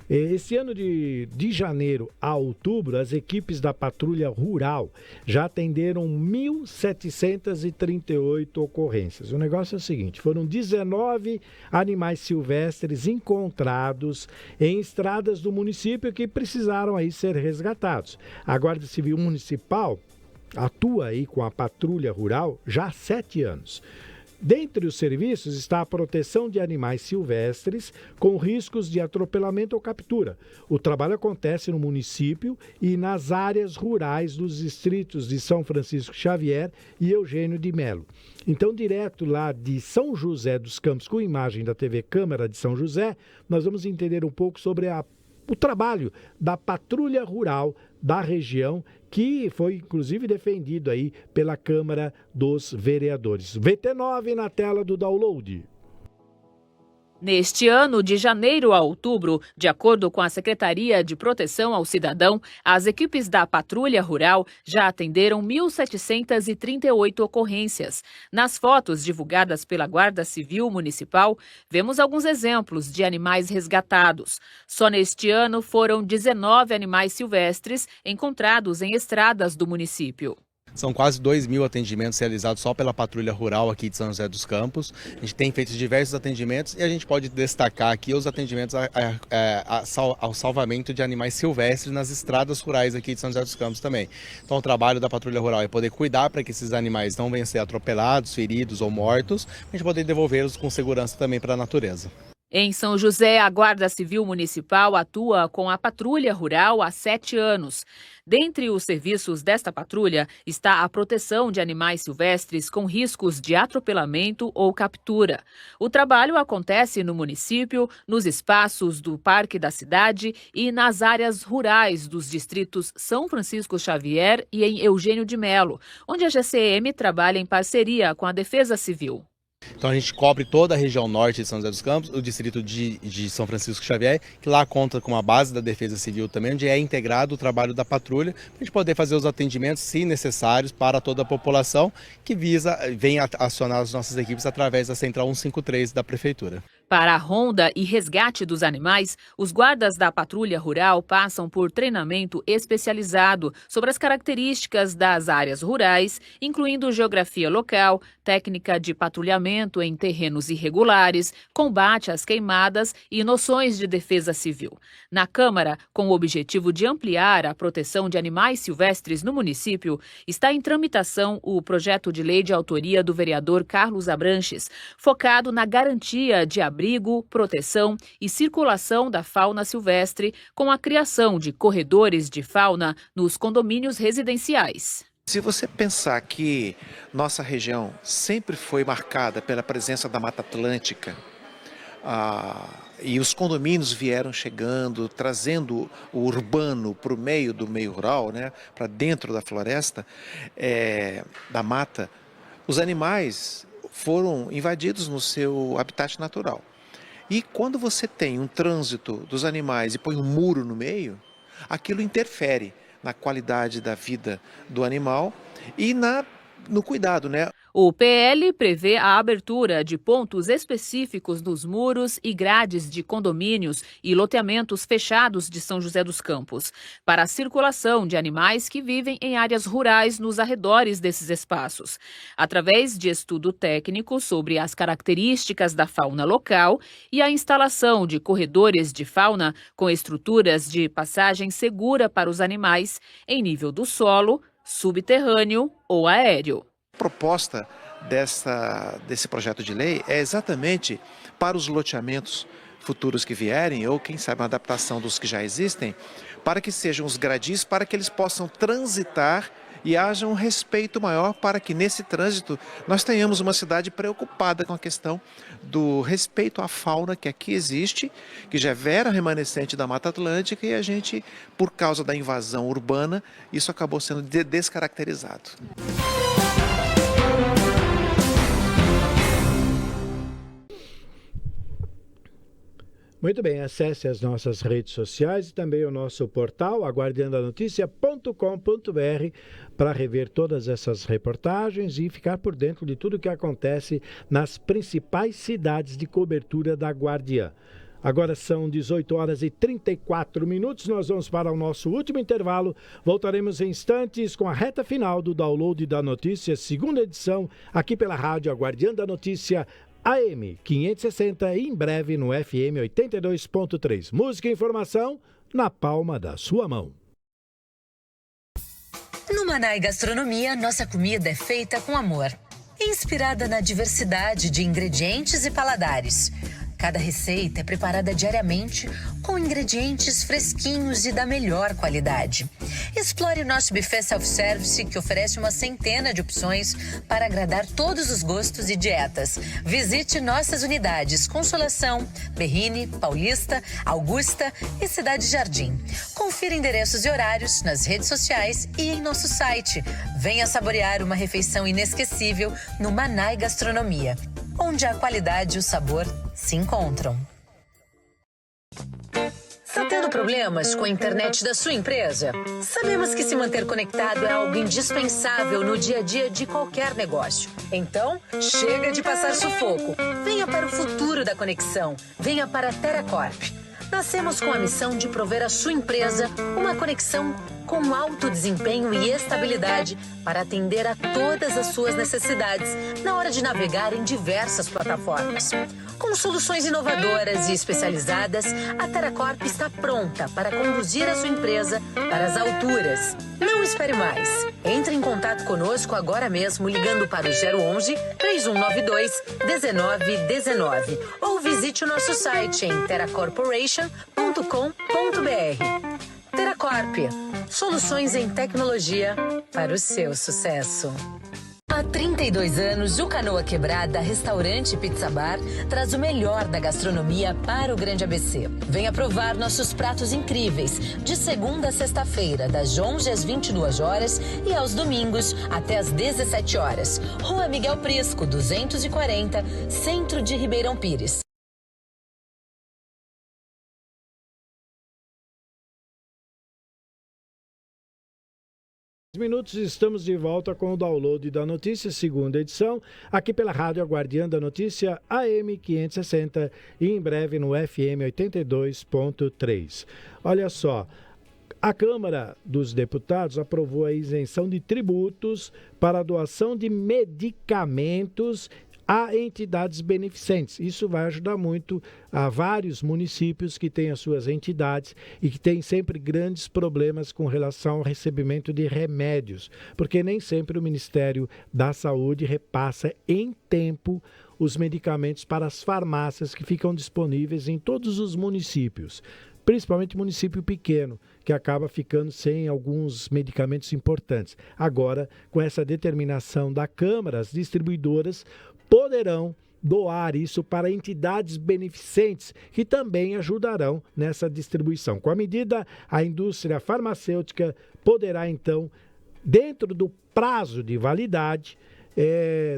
esse ano de janeiro a outubro, as equipes da Patrulha Rural já atenderam 1.738 ocorrências. O negócio é o seguinte, foram 19 animais silvestres encontrados em estradas do município que precisaram aí ser resgatados. A Guarda Civil Municipal atua aí com a Patrulha Rural já há 7 anos. Dentre os serviços está a proteção de animais silvestres com riscos de atropelamento ou captura. O trabalho acontece no município e nas áreas rurais dos distritos de São Francisco Xavier e Eugênio de Melo. Então, direto lá de São José dos Campos, com imagem da TV Câmara de São José, nós vamos entender um pouco sobre o trabalho da Patrulha Rural da região, que foi inclusive defendido aí pela Câmara dos Vereadores. VT9 na tela do download. Neste ano, de janeiro a outubro, de acordo com a Secretaria de Proteção ao Cidadão, as equipes da Patrulha Rural já atenderam 1.738 ocorrências. Nas fotos divulgadas pela Guarda Civil Municipal, vemos alguns exemplos de animais resgatados. Só neste ano foram 19 animais silvestres encontrados em estradas do município. São quase 2.000 atendimentos realizados só pela Patrulha Rural aqui de São José dos Campos. A gente tem feito diversos atendimentos e a gente pode destacar aqui os atendimentos ao salvamento de animais silvestres nas estradas rurais aqui de São José dos Campos também. Então o trabalho da Patrulha Rural é poder cuidar para que esses animais não venham a ser atropelados, feridos ou mortos, a gente poder devolvê-los com segurança também para a natureza. Em São José, a Guarda Civil Municipal atua com a Patrulha Rural há 7 anos. Dentre os serviços desta patrulha está a proteção de animais silvestres com riscos de atropelamento ou captura. O trabalho acontece no município, nos espaços do Parque da Cidade e nas áreas rurais dos distritos São Francisco Xavier e em Eugênio de Melo, onde a GCM trabalha em parceria com a Defesa Civil. Então a gente cobre toda a região norte de São José dos Campos, o distrito de São Francisco Xavier, que lá conta com uma base da Defesa Civil também, onde é integrado o trabalho da patrulha, para a gente poder fazer os atendimentos, se necessários, para toda a população, que vem acionar as nossas equipes através da Central 153 da Prefeitura. Para a ronda e resgate dos animais, os guardas da Patrulha Rural passam por treinamento especializado sobre as características das áreas rurais, incluindo geografia local, técnica de patrulhamento em terrenos irregulares, combate às queimadas e noções de defesa civil. Na Câmara, com o objetivo de ampliar a proteção de animais silvestres no município, está em tramitação o projeto de lei de autoria do vereador Carlos Abranches, focado na garantia de abrigo, proteção e circulação da fauna silvestre, com a criação de corredores de fauna nos condomínios residenciais. Se você pensar que nossa região sempre foi marcada pela presença da Mata Atlântica, e os condomínios vieram chegando, trazendo o urbano para o meio do meio rural, né, para dentro da floresta, da mata, os animais foram invadidos no seu habitat natural. E quando você tem um trânsito dos animais e põe um muro no meio, aquilo interfere na qualidade da vida do animal e no cuidado, né? O PL prevê a abertura de pontos específicos nos muros e grades de condomínios e loteamentos fechados de São José dos Campos, para a circulação de animais que vivem em áreas rurais nos arredores desses espaços, através de estudo técnico sobre as características da fauna local e a instalação de corredores de fauna com estruturas de passagem segura para os animais em nível do solo, subterrâneo ou aéreo. A proposta desse projeto de lei é exatamente para os loteamentos futuros que vierem, ou quem sabe uma adaptação dos que já existem, para que sejam os gradis, para que eles possam transitar e haja um respeito maior para que nesse trânsito nós tenhamos uma cidade preocupada com a questão do respeito à fauna que aqui existe, que já era remanescente da Mata Atlântica e a gente, por causa da invasão urbana, isso acabou sendo descaracterizado. Muito bem, acesse as nossas redes sociais e também o nosso portal aguardiandanoticia.com.br para rever todas essas reportagens e ficar por dentro de tudo o que acontece nas principais cidades de cobertura da Guardiã. Agora são 18 horas e 34 minutos, nós vamos para o nosso último intervalo. Voltaremos em instantes com a reta final do Download da Notícia, segunda edição, aqui pela Rádio Guardiã da Notícia, AM 560 e em breve no FM 82.3. Música e informação na palma da sua mão. No Manai Gastronomia, nossa comida é feita com amor, inspirada na diversidade de ingredientes e paladares. Cada receita é preparada diariamente com ingredientes fresquinhos e da melhor qualidade. Explore nosso buffet self-service, que oferece uma centena de opções para agradar todos os gostos e dietas. Visite nossas unidades Consolação, Berrini, Paulista, Augusta e Cidade Jardim. Confira endereços e horários nas redes sociais e em nosso site. Venha saborear uma refeição inesquecível no Manai Gastronomia, onde a qualidade e o sabor se encontram. Está tendo problemas com a internet da sua empresa? Sabemos que se manter conectado é algo indispensável no dia a dia de qualquer negócio. Então, chega de passar sufoco. Venha para o futuro da conexão. Venha para a TerraCorp. Nascemos com a missão de prover à sua empresa uma conexão com alto desempenho e estabilidade para atender a todas as suas necessidades na hora de navegar em diversas plataformas. Com soluções inovadoras e especializadas, a TerraCorp está pronta para conduzir a sua empresa para as alturas. Não espere mais. Entre em contato conosco agora mesmo ligando para o 011 3192 1919 ou visite o nosso site em terracorporation.com.br. TerraCorp, soluções em tecnologia para o seu sucesso. Há 32 anos, o Canoa Quebrada Restaurante e Pizza Bar traz o melhor da gastronomia para o Grande ABC. Venha provar nossos pratos incríveis, de segunda a sexta-feira, das 11 às 22 horas e aos domingos até às 17 horas. Rua Miguel Prisco, 240, Centro de Ribeirão Pires. Minutos, estamos de volta com o Download da Notícia, segunda edição, aqui pela Rádio Guardiã da Notícia, AM 560 e em breve no FM 82.3. Olha só, a Câmara dos Deputados aprovou a isenção de tributos para a doação de medicamentos a entidades beneficentes. Isso vai ajudar muito a vários municípios que têm as suas entidades e que têm sempre grandes problemas com relação ao recebimento de remédios, porque nem sempre o Ministério da Saúde repassa em tempo os medicamentos para as farmácias que ficam disponíveis em todos os municípios, principalmente município pequeno, que acaba ficando sem alguns medicamentos importantes. Agora, com essa determinação da Câmara, as distribuidoras poderão doar isso para entidades beneficentes que também ajudarão nessa distribuição. Com a medida, a indústria farmacêutica poderá, então, dentro do prazo de validade,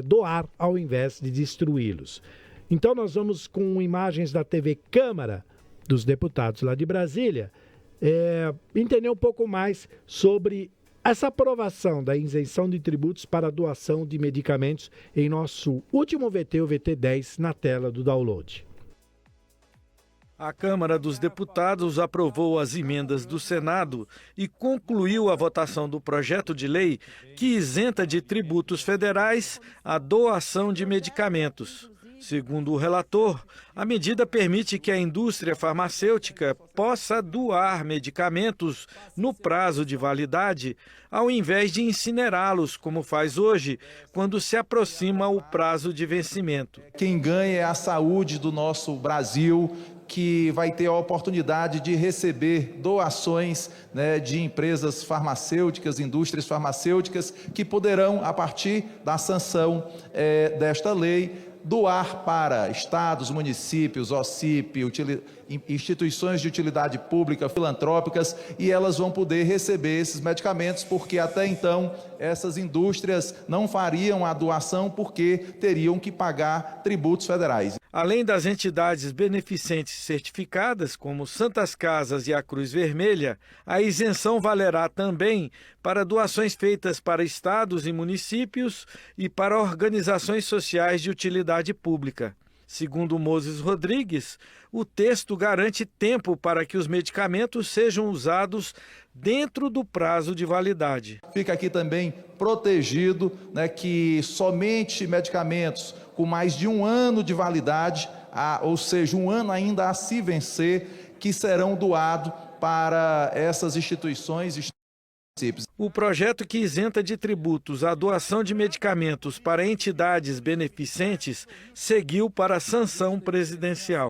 doar ao invés de destruí-los. Então, nós vamos com imagens da TV Câmara dos Deputados lá de Brasília, entender um pouco mais sobre essa aprovação da isenção de tributos para a doação de medicamentos em nosso último VT, o VT10, na tela do download. A Câmara dos Deputados aprovou as emendas do Senado e concluiu a votação do projeto de lei que isenta de tributos federais a doação de medicamentos. Segundo o relator, a medida permite que a indústria farmacêutica possa doar medicamentos no prazo de validade, ao invés de incinerá-los, como faz hoje, quando se aproxima o prazo de vencimento. Quem ganha é a saúde do nosso Brasil, que vai ter a oportunidade de receber doações, né, de empresas farmacêuticas, indústrias farmacêuticas, que poderão, a partir da sanção desta lei, doar para estados, municípios, OCIP, instituições de utilidade pública, filantrópicas, e elas vão poder receber esses medicamentos, porque até então essas indústrias não fariam a doação porque teriam que pagar tributos federais. Além das entidades beneficentes certificadas, como Santas Casas e a Cruz Vermelha, a isenção valerá também para doações feitas para estados e municípios e para organizações sociais de utilidade pública. Segundo Moses Rodrigues, o texto garante tempo para que os medicamentos sejam usados dentro do prazo de validade. Fica aqui também protegido, né, que somente medicamentos com mais de 1 ano de validade, ou seja, 1 ano ainda a se vencer, que serão doados para essas instituições. O projeto que isenta de tributos a doação de medicamentos para entidades beneficentes seguiu para a sanção presidencial.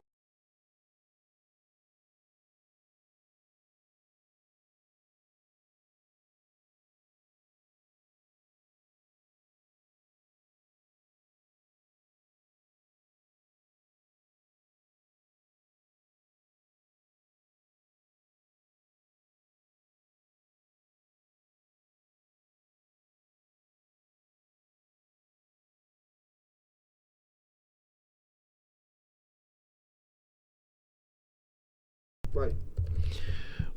Vai.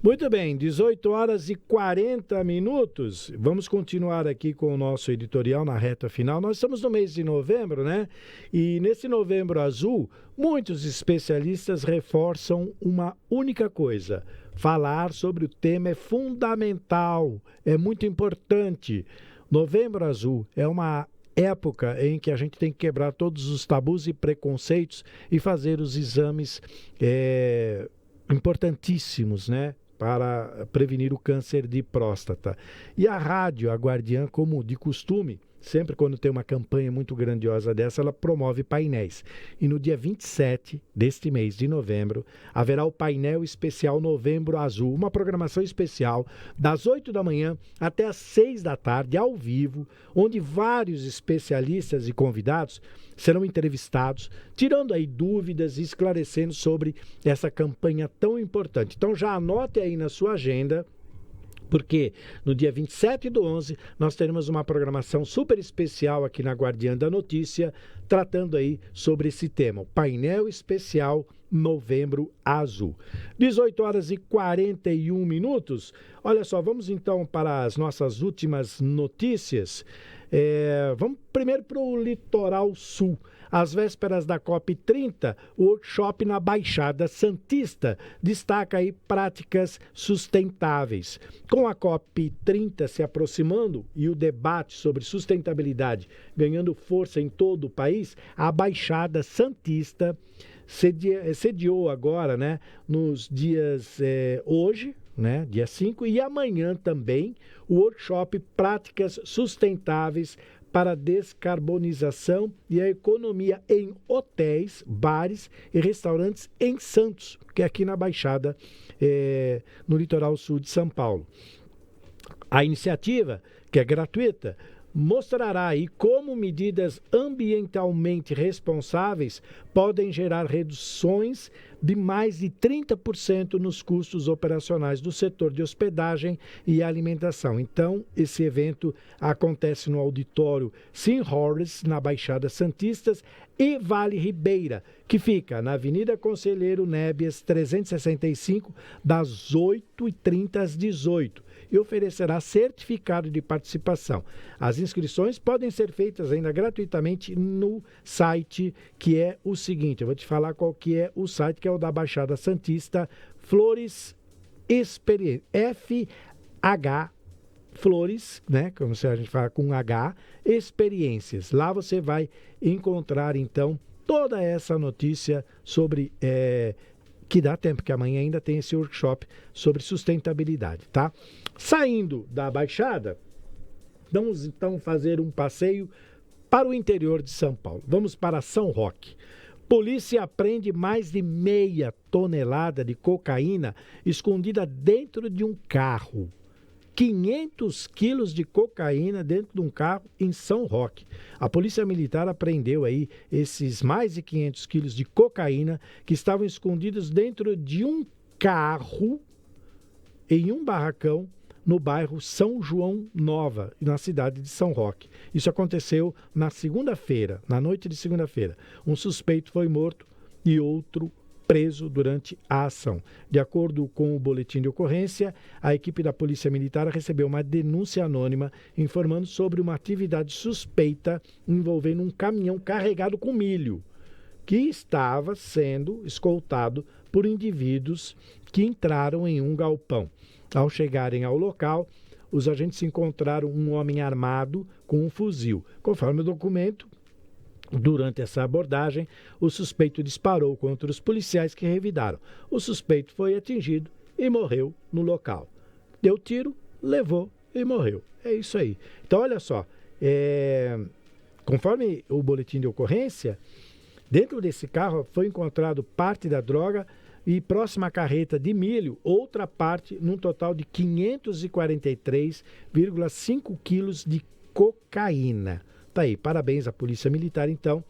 Muito bem, 18 horas e 40 minutos. Vamos continuar aqui com o nosso editorial na reta final. Nós estamos no mês de novembro, né? E nesse novembro azul, muitos especialistas reforçam uma única coisa: falar sobre o tema é fundamental, é muito importante. Novembro azul é uma época em que a gente tem que quebrar todos os tabus e preconceitos e fazer os exames importantíssimos, né, para prevenir o câncer de próstata. E a Rádio Guardiã, como de costume, sempre quando tem uma campanha muito grandiosa dessa, ela promove painéis. E no dia 27 deste mês de novembro, haverá o painel especial Novembro Azul, uma programação especial das 8 da manhã até as 6 da tarde, ao vivo, onde vários especialistas e convidados serão entrevistados, tirando aí dúvidas e esclarecendo sobre essa campanha tão importante. Então já anote aí na sua agenda, porque no dia 27/11 nós teremos uma programação super especial aqui na Guardiã da Notícia, tratando aí sobre esse tema, o painel especial Novembro Azul. 18 horas e 41 minutos. Olha só, vamos então para as nossas últimas notícias. Vamos primeiro para o Litoral Sul. Às vésperas da COP30, o workshop na Baixada Santista destaca aí práticas sustentáveis. Com a COP30 se aproximando e o debate sobre sustentabilidade ganhando força em todo o país, a Baixada Santista sediou agora, né, nos dias hoje, né, dia 5, e amanhã também, o workshop Práticas Sustentáveis para a Descarbonização e a Economia em Hotéis, Bares e Restaurantes em Santos, que é aqui na Baixada, no litoral sul de São Paulo. A iniciativa, que é gratuita, mostrará aí como medidas ambientalmente responsáveis podem gerar reduções de mais de 30% nos custos operacionais do setor de hospedagem e alimentação. Então, esse evento acontece no auditório Sim Horres, na Baixada Santista, e Vale Ribeira, que fica na Avenida Conselheiro Nébias 365, das 8h30 às 18h. E oferecerá certificado de participação. As inscrições podem ser feitas ainda gratuitamente no site, que é o seguinte, eu vou te falar qual que é o site, que é o da Baixada Santista, Flores Experiência, FH Flores, né, como se a gente fala com H, Experiências. Lá você vai encontrar, então, toda essa notícia sobre... que dá tempo, que amanhã ainda tem esse workshop sobre sustentabilidade, tá? Saindo da Baixada, vamos então fazer um passeio para o interior de São Paulo. Vamos para São Roque. Polícia apreende mais de 0,5 tonelada de cocaína escondida dentro de um carro. 500 quilos de cocaína dentro de um carro em São Roque. A Polícia Militar apreendeu aí esses mais de 500 quilos de cocaína que estavam escondidos dentro de um carro em um barracão no bairro São João Nova, na cidade de São Roque. Isso aconteceu na segunda-feira, na noite de segunda-feira. Um suspeito foi morto e outro preso durante a ação. De acordo com o boletim de ocorrência, a equipe da Polícia Militar recebeu uma denúncia anônima informando sobre uma atividade suspeita envolvendo um caminhão carregado com milho, que estava sendo escoltado por indivíduos que entraram em um galpão. Ao chegarem ao local, os agentes encontraram um homem armado com um fuzil. Conforme o documento, durante essa abordagem, o suspeito disparou contra os policiais que revidaram. O suspeito foi atingido e morreu no local. Deu tiro, levou e morreu. É isso aí. Então, olha só, conforme o boletim de ocorrência, dentro desse carro foi encontrado parte da droga e próxima à carreta de milho, outra parte, num total de 543,5 quilos de cocaína. Tá aí, parabéns à Polícia Militar, então,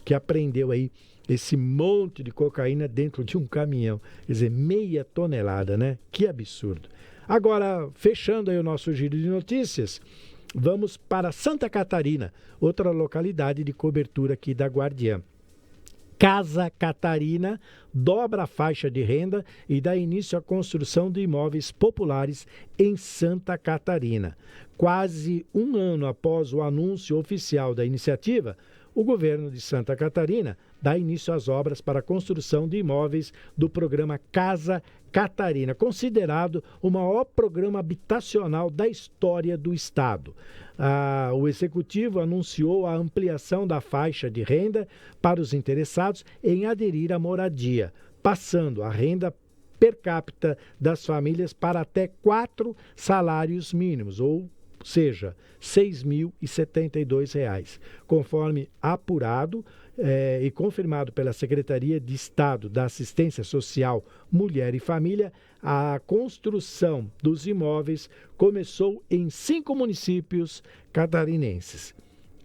que apreendeu aí esse monte de cocaína dentro de um caminhão. Quer dizer, 0,5 tonelada, né? Que absurdo. Agora, fechando aí o nosso giro de notícias, vamos para Santa Catarina, outra localidade de cobertura aqui da Guardiã. Casa Catarina dobra a faixa de renda e dá início à construção de imóveis populares em Santa Catarina. Quase um ano após o anúncio oficial da iniciativa, o governo de Santa Catarina dá início às obras para a construção de imóveis do programa Casa Catarina, considerado o maior programa habitacional da história do estado. O executivo anunciou a ampliação da faixa de renda para os interessados em aderir à moradia, passando a renda per capita das famílias para até 4 salários mínimos, ou seja, R$ 6.072. Conforme apurado e confirmado pela Secretaria de Estado da Assistência Social, Mulher e Família, a construção dos imóveis começou em 5 municípios catarinenses: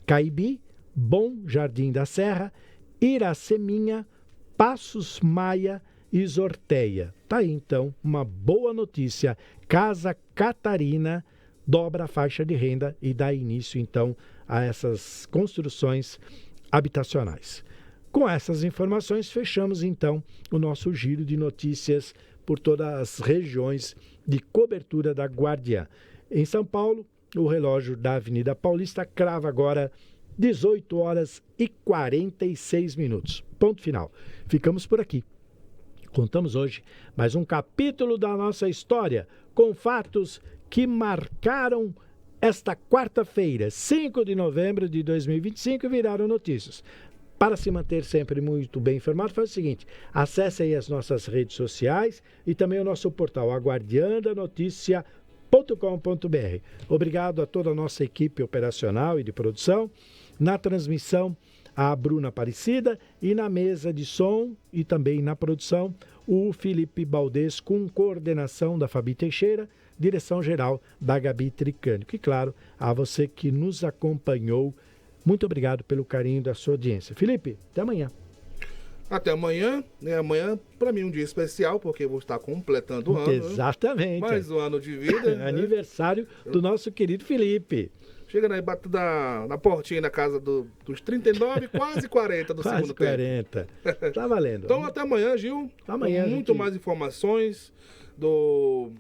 Caibi, Bom Jardim da Serra, Iraceminha, Passos Maia e Zorteia. Tá aí, então, uma boa notícia. Casa Catarina dobra a faixa de renda e dá início, então, a essas construções habitacionais. Com essas informações, fechamos, então, o nosso giro de notícias por todas as regiões de cobertura da Guardiã. Em São Paulo, o relógio da Avenida Paulista crava agora 18 horas e 46 minutos. Ponto final. Ficamos por aqui. Contamos hoje mais um capítulo da nossa história, com fatos que marcaram esta quarta-feira, 5 de novembro de 2025, e viraram notícias. Para se manter sempre muito bem informado, faz o seguinte: acesse aí as nossas redes sociais e também o nosso portal aguardiandanoticia.com.br. Obrigado a toda a nossa equipe operacional e de produção. Na transmissão, a Bruna Aparecida, e na mesa de som e também na produção, o Felipe Baldez, com coordenação da Fabi Teixeira, direção-geral da Gabi Tricânico. E, claro, a você que nos acompanhou, muito obrigado pelo carinho da sua audiência. Felipe, até amanhã. Até amanhã, né? Amanhã, para mim, um dia especial, porque eu vou estar completando o ano. Exatamente. Né? Mais um ano de vida. Né? Aniversário do nosso querido Felipe. Chega aí, bate na portinha da casa dos 39, quase 40 do segundo tempo. Quase 40. Tá valendo. Então, até amanhã, Gil. Amanhã, muito mais informações do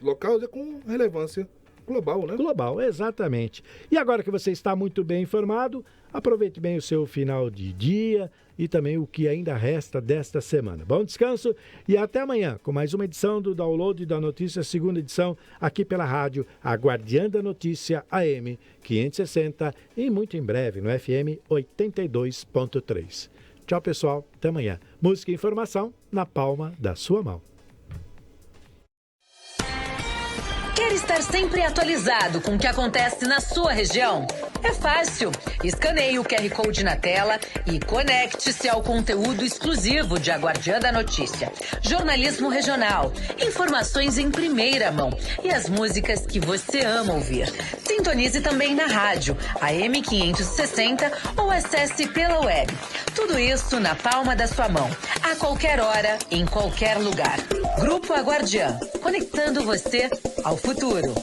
local com relevância global, né? Global, exatamente. E agora que você está muito bem informado, aproveite bem o seu final de dia e também o que ainda resta desta semana. Bom descanso e até amanhã com mais uma edição do Download da Notícia, segunda edição, aqui pela rádio A Guardiã da Notícia AM 560 e muito em breve no FM 82.3. Tchau, pessoal. Até amanhã. Música e informação na palma da sua mão. Quer estar sempre atualizado com o que acontece na sua região? É fácil. Escaneie o QR Code na tela e conecte-se ao conteúdo exclusivo de A Guardiã da Notícia. Jornalismo regional, informações em primeira mão e as músicas que você ama ouvir. Sintonize também na rádio, AM 560 ou acesse pela web. Tudo isso na palma da sua mão, a qualquer hora, em qualquer lugar. Grupo A Guardiã, conectando você ao futuro.